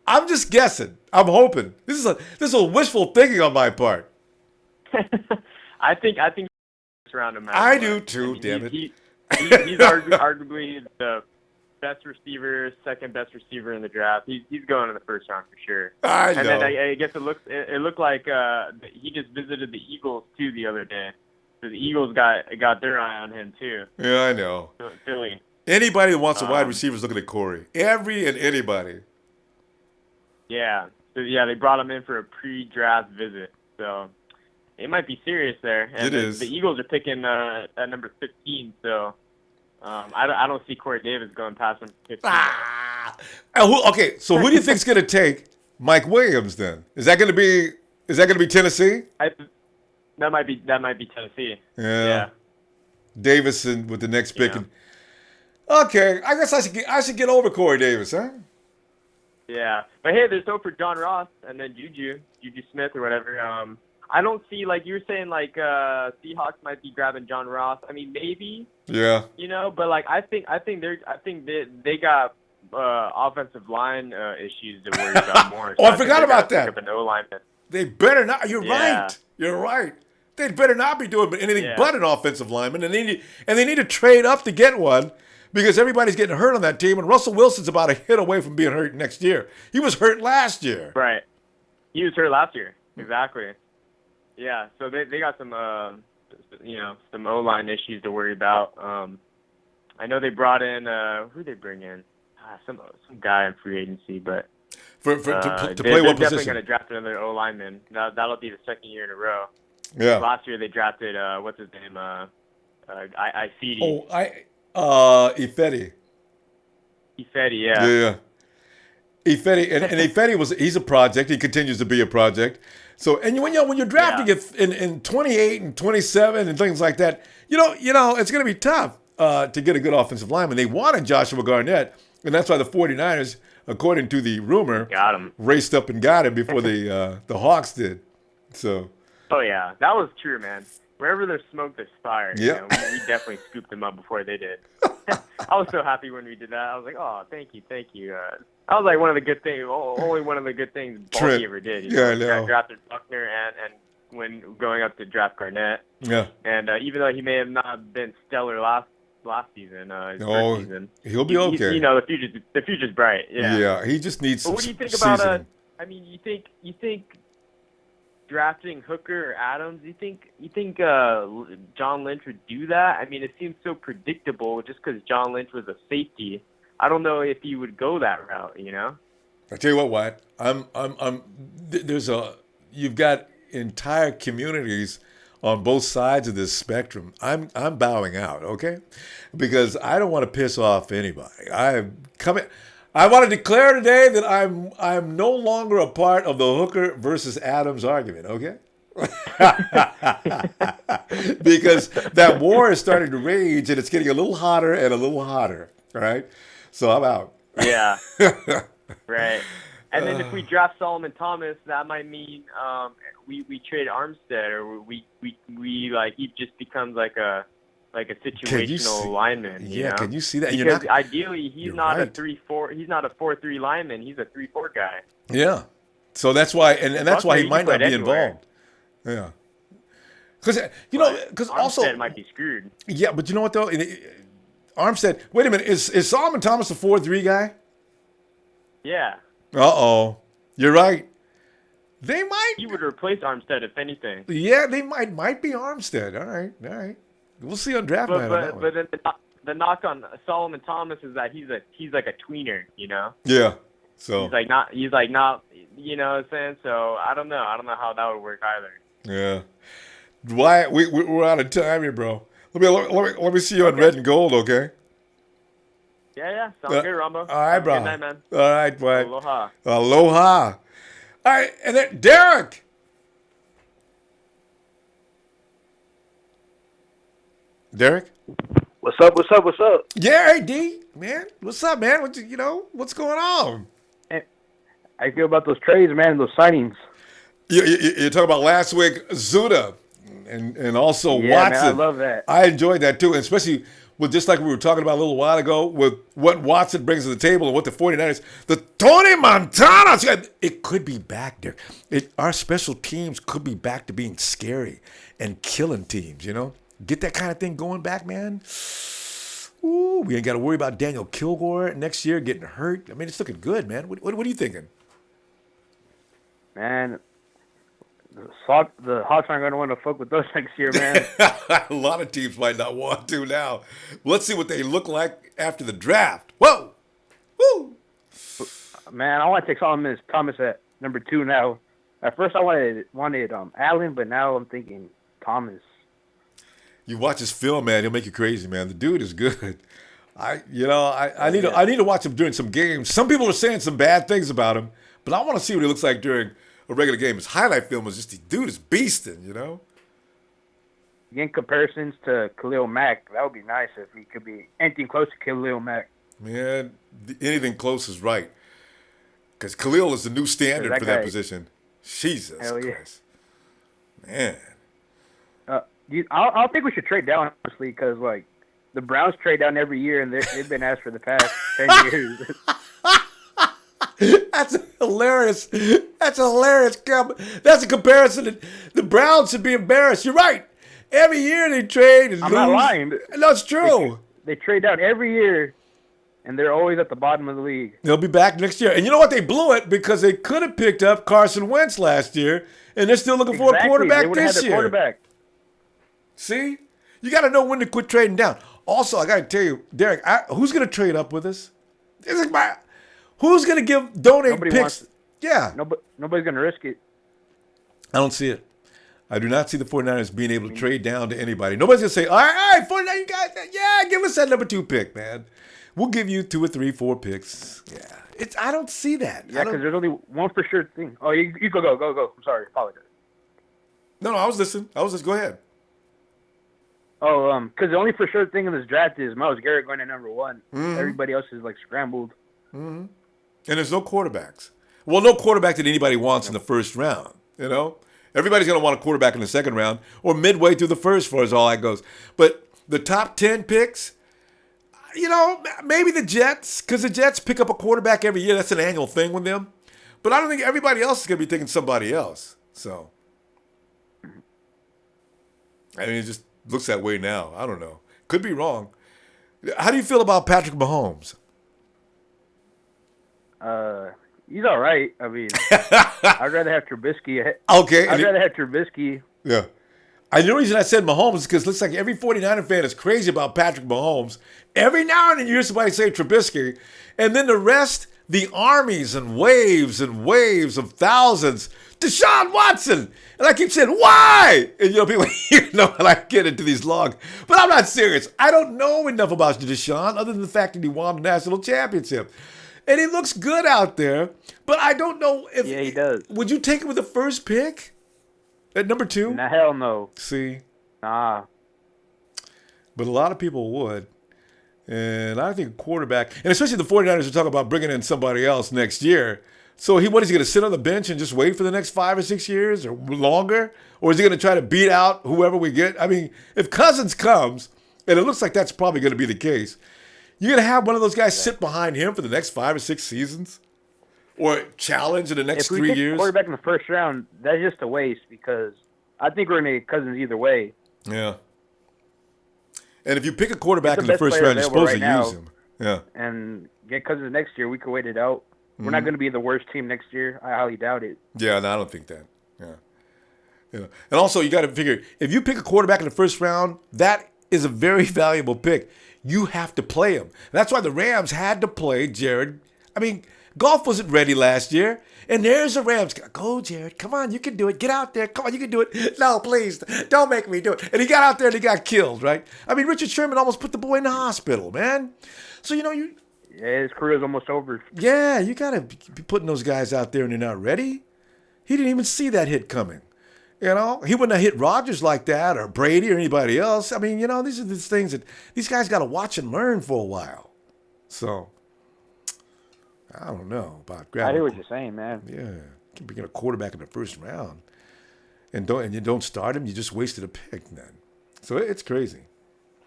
[SPEAKER 1] I'm just guessing. I'm hoping. This is a wishful thinking on my part.
[SPEAKER 14] I think around him.
[SPEAKER 1] I do too. Damn it.
[SPEAKER 14] He's arguably the best receiver, second best receiver in the draft. He's going in the first round for sure.
[SPEAKER 1] I know.
[SPEAKER 14] And then I guess it looked like he just visited the Eagles too the other day. So the Eagles got their eye on him too.
[SPEAKER 1] Yeah, I know.
[SPEAKER 14] Philly.
[SPEAKER 1] Anybody that wants a wide receiver is looking at Corey. Anybody.
[SPEAKER 14] Yeah. So they brought him in for a pre-draft visit. So it might be serious there. And
[SPEAKER 1] it is.
[SPEAKER 14] The Eagles are picking at number 15. So. I don't see Corey Davis going past him. 15.
[SPEAKER 1] Okay, so who do you think's going to take Mike Williams then? Is that going to be Tennessee?
[SPEAKER 14] That might be Tennessee.
[SPEAKER 1] Yeah. Davison with the next pick. Okay, I guess I should get over Corey Davis, huh?
[SPEAKER 14] Yeah, but hey, there's hope for John Ross and then Juju Smith or whatever. I don't see, like you were saying, Seahawks might be grabbing John Ross. I mean, maybe.
[SPEAKER 1] Yeah.
[SPEAKER 14] But I think they got offensive line issues to worry about more. So
[SPEAKER 1] I forgot about that.
[SPEAKER 14] An O-lineman.
[SPEAKER 1] They better not. You're
[SPEAKER 14] Yeah.
[SPEAKER 1] right. You're right. They better not be doing anything
[SPEAKER 14] Yeah.
[SPEAKER 1] but an offensive lineman, and they need to trade up to get one because everybody's getting hurt on that team, and Russell Wilson's about a hit away from being hurt next year. He was hurt last year.
[SPEAKER 14] Right. He was hurt last year. Exactly. Yeah. So they got some some O-line issues to worry about. I know they brought in who they bring in? Some guy in free agency, but
[SPEAKER 1] To play
[SPEAKER 14] they're
[SPEAKER 1] what
[SPEAKER 14] definitely
[SPEAKER 1] position?
[SPEAKER 14] going to draft another O-lineman. That'll be the second year in a row.
[SPEAKER 1] Yeah.
[SPEAKER 14] Last year they drafted what's his name? Ifedi.
[SPEAKER 1] Ifedi.
[SPEAKER 14] Ifedi, yeah.
[SPEAKER 1] Yeah. Ifedi, and Ifedi he's a project. He continues to be a project. So, and when you're drafting it in 28 and 27 and things like that, you know, it's going to be tough to get a good offensive lineman. They wanted Joshua Garnett, and that's why the 49ers, according to the rumor,
[SPEAKER 14] got him.
[SPEAKER 1] Raced up and got him before the Hawks did. So.
[SPEAKER 14] Oh yeah, that was true, man. Wherever there's smoke, there's fire.
[SPEAKER 1] Yeah.
[SPEAKER 14] You know, we definitely scooped them up before they did. I was so happy when we did that. I was like, oh, thank you. That was like one of the good things, only one of the good things Baldy ever did. You know?
[SPEAKER 1] I know.
[SPEAKER 14] Drafted Buckner and when going up to draft Garnett.
[SPEAKER 1] Yeah.
[SPEAKER 14] And even though he may have not been stellar last season, his first season,
[SPEAKER 1] he'll be okay.
[SPEAKER 14] You know, the future's bright. Yeah.
[SPEAKER 1] Yeah, he just needs some
[SPEAKER 14] But what do you think
[SPEAKER 1] seasoning.
[SPEAKER 14] about? I mean, you think drafting Hooker or Adams? You think John Lynch would do that? I mean, it seems so predictable just because John Lynch was a safety. I don't know if he would go that route. You know.
[SPEAKER 1] I tell you what, Wyatt. You've got entire communities on both sides of this spectrum. I'm bowing out, okay? Because I don't want to piss off anybody. I want to declare today that I'm no longer a part of the Hooker versus Adams argument, okay? Because that war is starting to rage and it's getting a little hotter and a little hotter, all right? So I'm out.
[SPEAKER 14] Yeah. Right. And then if we draft Solomon Thomas, that might mean we trade Armstead, or we like he just becomes like a situational lineman.
[SPEAKER 1] Yeah, can you see that?
[SPEAKER 14] Because ideally he's not a 3-4. He's not a 4-3 lineman. He's a 3-4 guy.
[SPEAKER 1] Yeah. So that's why, and that's why he might not be
[SPEAKER 14] anywhere.
[SPEAKER 1] involved. Yeah. Because also
[SPEAKER 14] Armstead might be screwed.
[SPEAKER 1] Yeah, but you know what though? Armstead. Wait a minute. Is Solomon Thomas a 4-3 guy?
[SPEAKER 14] Yeah.
[SPEAKER 1] Uh-oh. You're right. They might.
[SPEAKER 14] He would replace Armstead if anything.
[SPEAKER 1] Yeah, they might be Armstead. All right. We'll see on draft night on that one.
[SPEAKER 14] But then the knock on Solomon Thomas is that he's like a tweener, you know.
[SPEAKER 1] Yeah. So
[SPEAKER 14] he's like not, you know what I'm saying? So I don't know how that would work either.
[SPEAKER 1] Yeah. Wyatt, we're out of time here, bro. Let me see you on red and gold, okay?
[SPEAKER 14] Yeah. Sounds good, Ronbo.
[SPEAKER 1] All right, bro.
[SPEAKER 14] Good night, man.
[SPEAKER 1] All right, Wyatt.
[SPEAKER 14] Aloha.
[SPEAKER 1] Aloha. All right, and then Derek. Derek?
[SPEAKER 6] What's up?
[SPEAKER 1] Yeah, hey, D, man. What's up, man? What's going on?
[SPEAKER 6] I feel about those trades, man, those signings.
[SPEAKER 1] You're talking about last week, Zuttah, and also Watson.
[SPEAKER 6] Man, I love that.
[SPEAKER 1] I enjoyed that too, and especially with just like we were talking about a little while ago with what Watson brings to the table and what the 49ers, the Tony Montana, it could be back there. Our special teams could be back to being scary and killing teams, you know? Get that kind of thing going back, man. Ooh, we ain't got to worry about Daniel Kilgore next year getting hurt. I mean, it's looking good, man. What are you thinking?
[SPEAKER 6] Man, the Hawks aren't going to want to fuck with those next year, man.
[SPEAKER 1] A lot of teams might not want to now. Let's see what they look like after the draft. Whoa! Woo!
[SPEAKER 6] Man, I want to take Solomon Thomas at number 2 now. At first, I wanted Allen, but now I'm thinking Thomas.
[SPEAKER 1] You watch his film, man, he'll make you crazy, man. The dude is good. I need to watch him during some games. Some people are saying some bad things about him, but I want to see what he looks like during a regular game. His highlight film was just the dude is beasting, you know.
[SPEAKER 6] In comparisons to Khalil Mack, that would be nice if he could be anything close to Khalil Mack.
[SPEAKER 1] Man, anything close is right. Because Khalil is the new standard for that position. Jesus Christ. Man.
[SPEAKER 6] I don't think we should trade down, honestly, because, like, the Browns trade down every year, and they've been asked for the past 10 years.
[SPEAKER 1] That's hilarious. That's a hilarious. That's a comparison that the Browns should be embarrassed. You're right. Every year they trade and
[SPEAKER 15] I'm
[SPEAKER 1] lose.
[SPEAKER 15] not lying.
[SPEAKER 1] No, it's true.
[SPEAKER 15] They trade down every year, and they're always at the bottom of the league.
[SPEAKER 1] They'll be back next year. And you know what? They blew it because they could have picked up Carson Wentz last year, and they're still looking for a quarterback this year.
[SPEAKER 15] Quarterback.
[SPEAKER 1] See? You got to know when to quit trading down. Also, I got to tell you, Derek, who's going to trade up with us? Who's going to donate
[SPEAKER 15] Nobody
[SPEAKER 1] picks? Yeah.
[SPEAKER 15] Nobody's going to risk it.
[SPEAKER 1] I don't see it. I do not see the 49ers being able to trade down to anybody. Nobody's going to say, all right, 49ers, you guys, give us that number 2 pick, man. We'll give you 2 or 3, 4 picks. Yeah. I don't see that.
[SPEAKER 15] Yeah, because there's only one for sure thing. Oh, you go. I'm sorry. Apologize.
[SPEAKER 1] No, I was listening. Go ahead.
[SPEAKER 15] Oh, because the only for sure thing in this draft is Myles Garrett going to number 1.
[SPEAKER 1] Mm-hmm.
[SPEAKER 15] Everybody else is like scrambled.
[SPEAKER 1] Mm-hmm. And there's no quarterbacks. Well, no quarterback that anybody wants in the first round. You know, everybody's going to want a quarterback in the second round or midway through the first, far as all that goes. But the top 10 picks, you know, maybe the Jets, because the Jets pick up a quarterback every year. That's an annual thing with them. But I don't think everybody else is going to be thinking somebody else. So, I mean, it just looks that way now. I don't know. Could be wrong. How do you feel about Patrick Mahomes?
[SPEAKER 15] He's all right. I mean, I'd rather have Trubisky.
[SPEAKER 1] Okay.
[SPEAKER 15] I'd rather have Trubisky.
[SPEAKER 1] Yeah. The reason I said Mahomes is because it looks like every 49er fan is crazy about Patrick Mahomes. Every now and then you hear somebody say Trubisky, and then the rest, the armies and waves of thousands. Deshaun Watson. And I keep saying, why? And people, I get into these logs. But I'm not serious. I don't know enough about Deshaun other than the fact that he won the national championship. And he looks good out there. But I don't know if...
[SPEAKER 15] Yeah, he does.
[SPEAKER 1] Would you take him with the first pick? At number 2?
[SPEAKER 15] Nah, hell no.
[SPEAKER 1] See?
[SPEAKER 15] Nah.
[SPEAKER 1] But a lot of people would. And I think quarterback, and especially the 49ers are talking about bringing in somebody else next year. So what is he going to sit on the bench and just wait for the next 5 or 6 years or longer? Or is he going to try to beat out whoever we get? I mean, if Cousins comes, and it looks like that's probably going to be the case, you're going to have one of those guys sit behind him for the next 5 or 6 seasons? Or challenge in the next 3 years?
[SPEAKER 15] If we take quarterback in the first round, that's just a waste because I think we're going to get Cousins either way.
[SPEAKER 1] Yeah. And if you pick a quarterback in the first round, you're supposed to use him. Yeah.
[SPEAKER 15] And get Cousins next year, we could wait it out. We're not going to be the worst team next year. I highly doubt it.
[SPEAKER 1] Yeah, no, I don't think that. Yeah. And also, you got to figure, if you pick a quarterback in the first round, that is a very valuable pick. You have to play him. That's why the Rams had to play Jared. I mean, Goff wasn't ready last year. And there's the Rams. Go, Jared. Come on, you can do it. Get out there. Come on, you can do it. No, please, don't make me do it. And he got out there and he got killed, right? I mean, Richard Sherman almost put the boy in the hospital, man. So,
[SPEAKER 15] yeah, his career's almost over.
[SPEAKER 1] Yeah, you got to be putting those guys out there and they're not ready. He didn't even see that hit coming. He wouldn't have hit Rodgers like that or Brady or anybody else. I mean, these are the things that these guys got to watch and learn for a while. So, I don't know about grabbing.
[SPEAKER 15] I hear what you're saying, man.
[SPEAKER 1] Yeah, being a quarterback in the first round, and you don't start him, you just wasted a pick then. So it's crazy.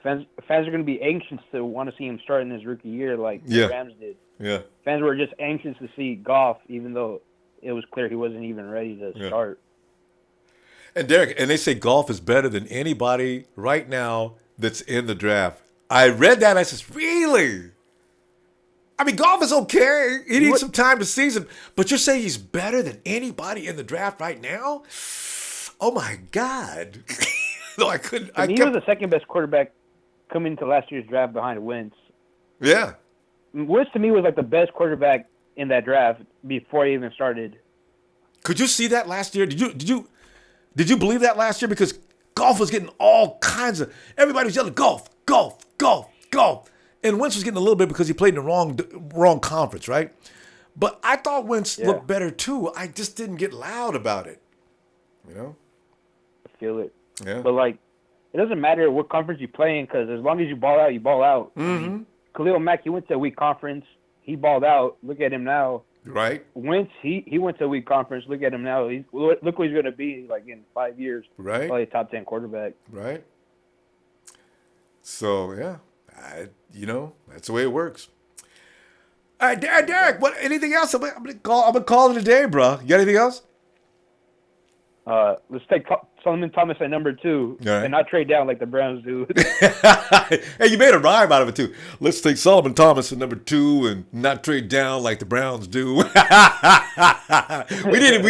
[SPEAKER 15] Fans are going to be anxious to want to see him start in his rookie year, like the Rams did.
[SPEAKER 1] Yeah.
[SPEAKER 15] Fans were just anxious to see Goff, even though it was clear he wasn't even ready to start.
[SPEAKER 1] And Derek, and they say Goff is better than anybody right now that's in the draft. I read that and I said, really? I mean, Goff is okay. He needs some time to season. But you're saying he's better than anybody in the draft right now? Oh, my God. No, I couldn't.
[SPEAKER 15] He was the second best quarterback coming into last year's draft behind Wentz.
[SPEAKER 1] Yeah.
[SPEAKER 15] Wentz, to me, was like the best quarterback in that draft before he even started.
[SPEAKER 1] Could you see that last year? Did you believe that last year? Because Goff was getting all kinds of – everybody was yelling, Goff, Goff, Goff, Goff. And Wentz was getting a little bit because he played in the wrong conference, right? But I thought Wentz looked better too. I just didn't get loud about it.
[SPEAKER 15] I feel it.
[SPEAKER 1] Yeah.
[SPEAKER 15] But, it doesn't matter what conference you play in because as long as you ball out, you ball out.
[SPEAKER 1] Mm-hmm.
[SPEAKER 15] I mean, Khalil Mack, he went to a weak conference. He balled out. Look at him now.
[SPEAKER 1] Right.
[SPEAKER 15] Wentz, he went to a weak conference. Look at him now. Look what he's going to be in 5 years.
[SPEAKER 1] Right.
[SPEAKER 15] Probably a top 10 quarterback.
[SPEAKER 1] Right. So, yeah. That's the way it works. All right, Derek. What? Anything else? I'm gonna call it a day, bro. You got anything else?
[SPEAKER 15] Let's take Solomon Thomas at number 2
[SPEAKER 1] right.
[SPEAKER 15] and not trade down like the Browns do.
[SPEAKER 1] Hey, you made a rhyme out of it too. Let's take Solomon Thomas at number 2 and not trade down like the Browns do. we didn't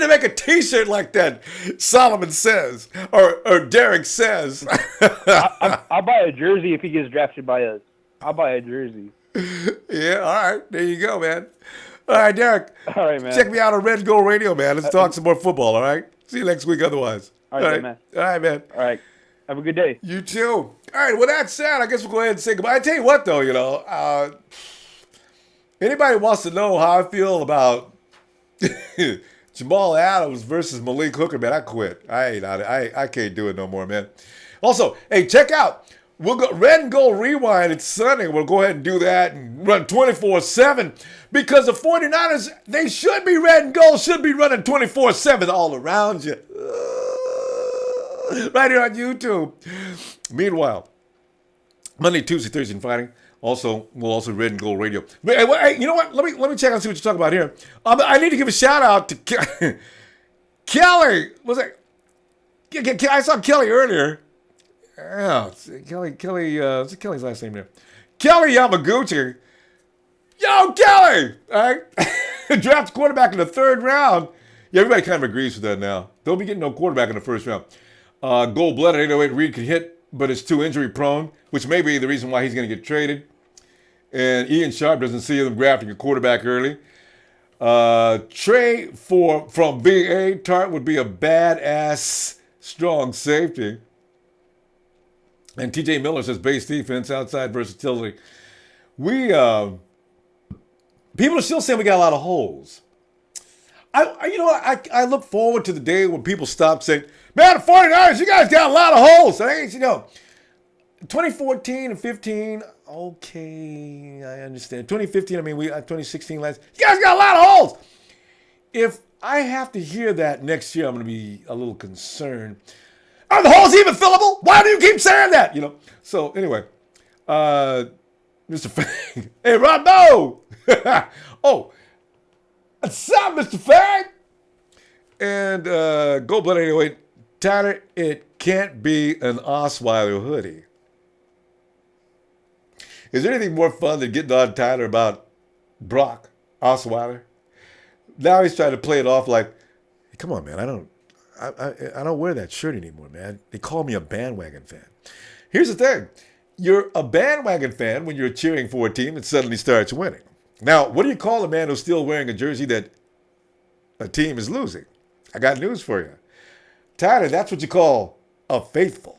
[SPEAKER 1] make a T-shirt like that. Solomon says, or Derek says.
[SPEAKER 15] I'll buy a jersey if he gets drafted by us. I'll buy a jersey.
[SPEAKER 1] Yeah, all right. There you go, man. All right, Derek.
[SPEAKER 15] All right, man.
[SPEAKER 1] Check me out on Red Gold Radio, man. Let's talk some more football, all right? See you next week otherwise.
[SPEAKER 15] All right, man.
[SPEAKER 1] All right, man.
[SPEAKER 15] All right. Have a good day.
[SPEAKER 1] You too. All right, with that said, I guess we'll go ahead and say goodbye. I tell you what, though, anybody wants to know how I feel about Jamal Adams versus Malik Hooker, man, I quit. I can't do it no more, man. Also, hey, check out. We'll go Red and Gold Rewind. It's Sunday. We'll go ahead and do that and run 24/7 because the 49ers, they should be red and gold, should be running 24/7 all around you. Right here on YouTube. Meanwhile, Monday, Tuesday, Thursday, and Friday. We'll also Red and Gold Radio. Hey, you know what? Let me check and see what you're talking about here. I need to give a shout out to Kelly. Was it? I saw Kelly earlier. Yeah, Kelly. What's Kelly's last name there? Kelly Yamaguchi. Yo, Kelly! All right. Draft quarterback in the 3rd round. Yeah, everybody kind of agrees with that now. Don't be getting no quarterback in the 1st round. Gold-blooded 808 Reed could hit, but it's too injury-prone, which may be the reason why he's going to get traded. And Ian Sharp doesn't see them drafting a quarterback early. Trey from BA Tart would be a badass strong safety. And TJ Miller says base defense, outside versatility. People are still saying we got a lot of holes. I look forward to the day when people stop saying, man, the 49ers, you guys got a lot of holes. 2014 and 15, okay, I understand. 2015, 2016 last, you guys got a lot of holes. If I have to hear that next year, I'm going to be a little concerned. Are the holes even fillable? Why do you keep saying that? So anyway, Mr. Fang. Hey, Ronbo! Oh, what's up, Mr. Fang? And Gold Blood 808, Tyler, it can't be an Osweiler hoodie. Is there anything more fun than getting on Tyler about Brock Osweiler? Now he's trying to play it off like, hey, come on, man, I don't wear that shirt anymore, man. They call me a bandwagon fan. Here's the thing. You're a bandwagon fan when you're cheering for a team that suddenly starts winning. Now, what do you call a man who's still wearing a jersey that a team is losing? I got news for you. Tyler, that's what you call a faithful.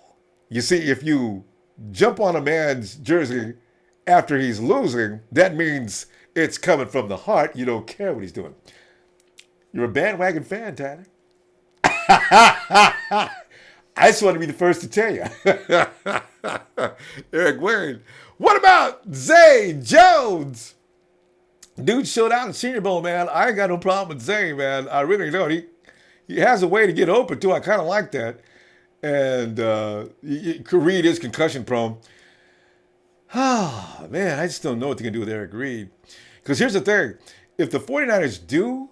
[SPEAKER 1] You see, if you jump on a man's jersey after he's losing, that means it's coming from the heart. You don't care what he's doing. You're a bandwagon fan, Tyler. I just want to be the first to tell you. Eric Wayne. What about Zay Jones? Dude showed out in Senior Bowl, man. I ain't got no problem with Zay, man. I really don't. He has a way to get open, too. I kind of like that. And Reed is concussion prone. Oh, man, I just don't know what they can do with Eric Reed. Because here's the thing. If the 49ers do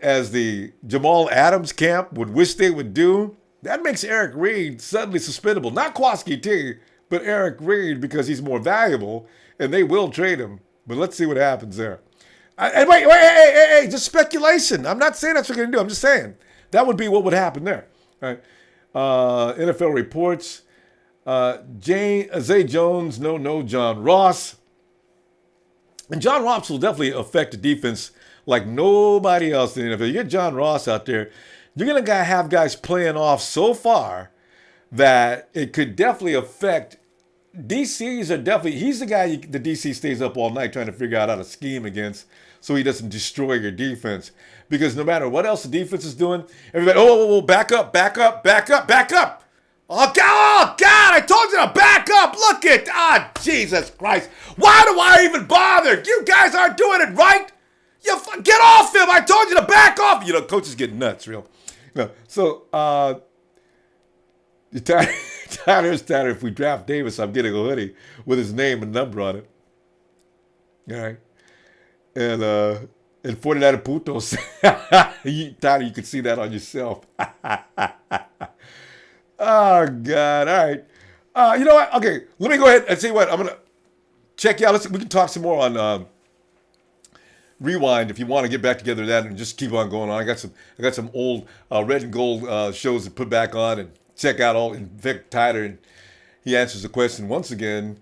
[SPEAKER 1] as the Jamal Adams camp would wish they would do, that makes Eric Reed suddenly suspendable. Not Kwaski T, but Eric Reed because he's more valuable, and they will trade him. But let's see what happens there. And wait, hey, just speculation. I'm not saying that's what they're going to do. I'm just saying that would be what would happen there. All right. NFL reports. Zay Jones, no John Ross. And John Ross will definitely affect the defense like nobody else in the NFL. You get John Ross out there, you're going to have guys playing off so far that it could definitely affect. DCs are definitely, he's the guy the DC stays up all night trying to figure out how to scheme against so he doesn't destroy your defense. Because no matter what else the defense is doing, everybody, back up. Oh, God, I told you to back up. Look at, Jesus Christ. Why do I even bother? You guys aren't doing it right. Get off him. I told you to back off. Coaches get nuts, real. So, Tyler, if we draft Davis, I'm getting a hoodie with his name and number on it. All right. And 49 Putos. Tyler, you can see that on yourself. Oh, God. All right. You know what? Okay, let me go ahead and see what. I'm going to check you out. We can talk some more on Rewind if you want to get back together that and just keep on going on. I got some old red and gold shows to put back on and check out all. And Vic Tyler, and he answers the question once again: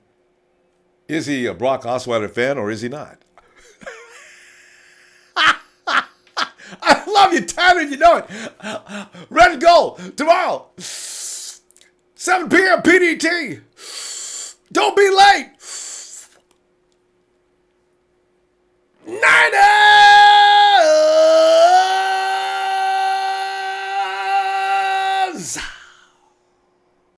[SPEAKER 1] is he a Brock Osweiler fan or is he not? I love you, Tyler. You know it. Red and gold tomorrow, 7 p.m. PDT. Don't be late.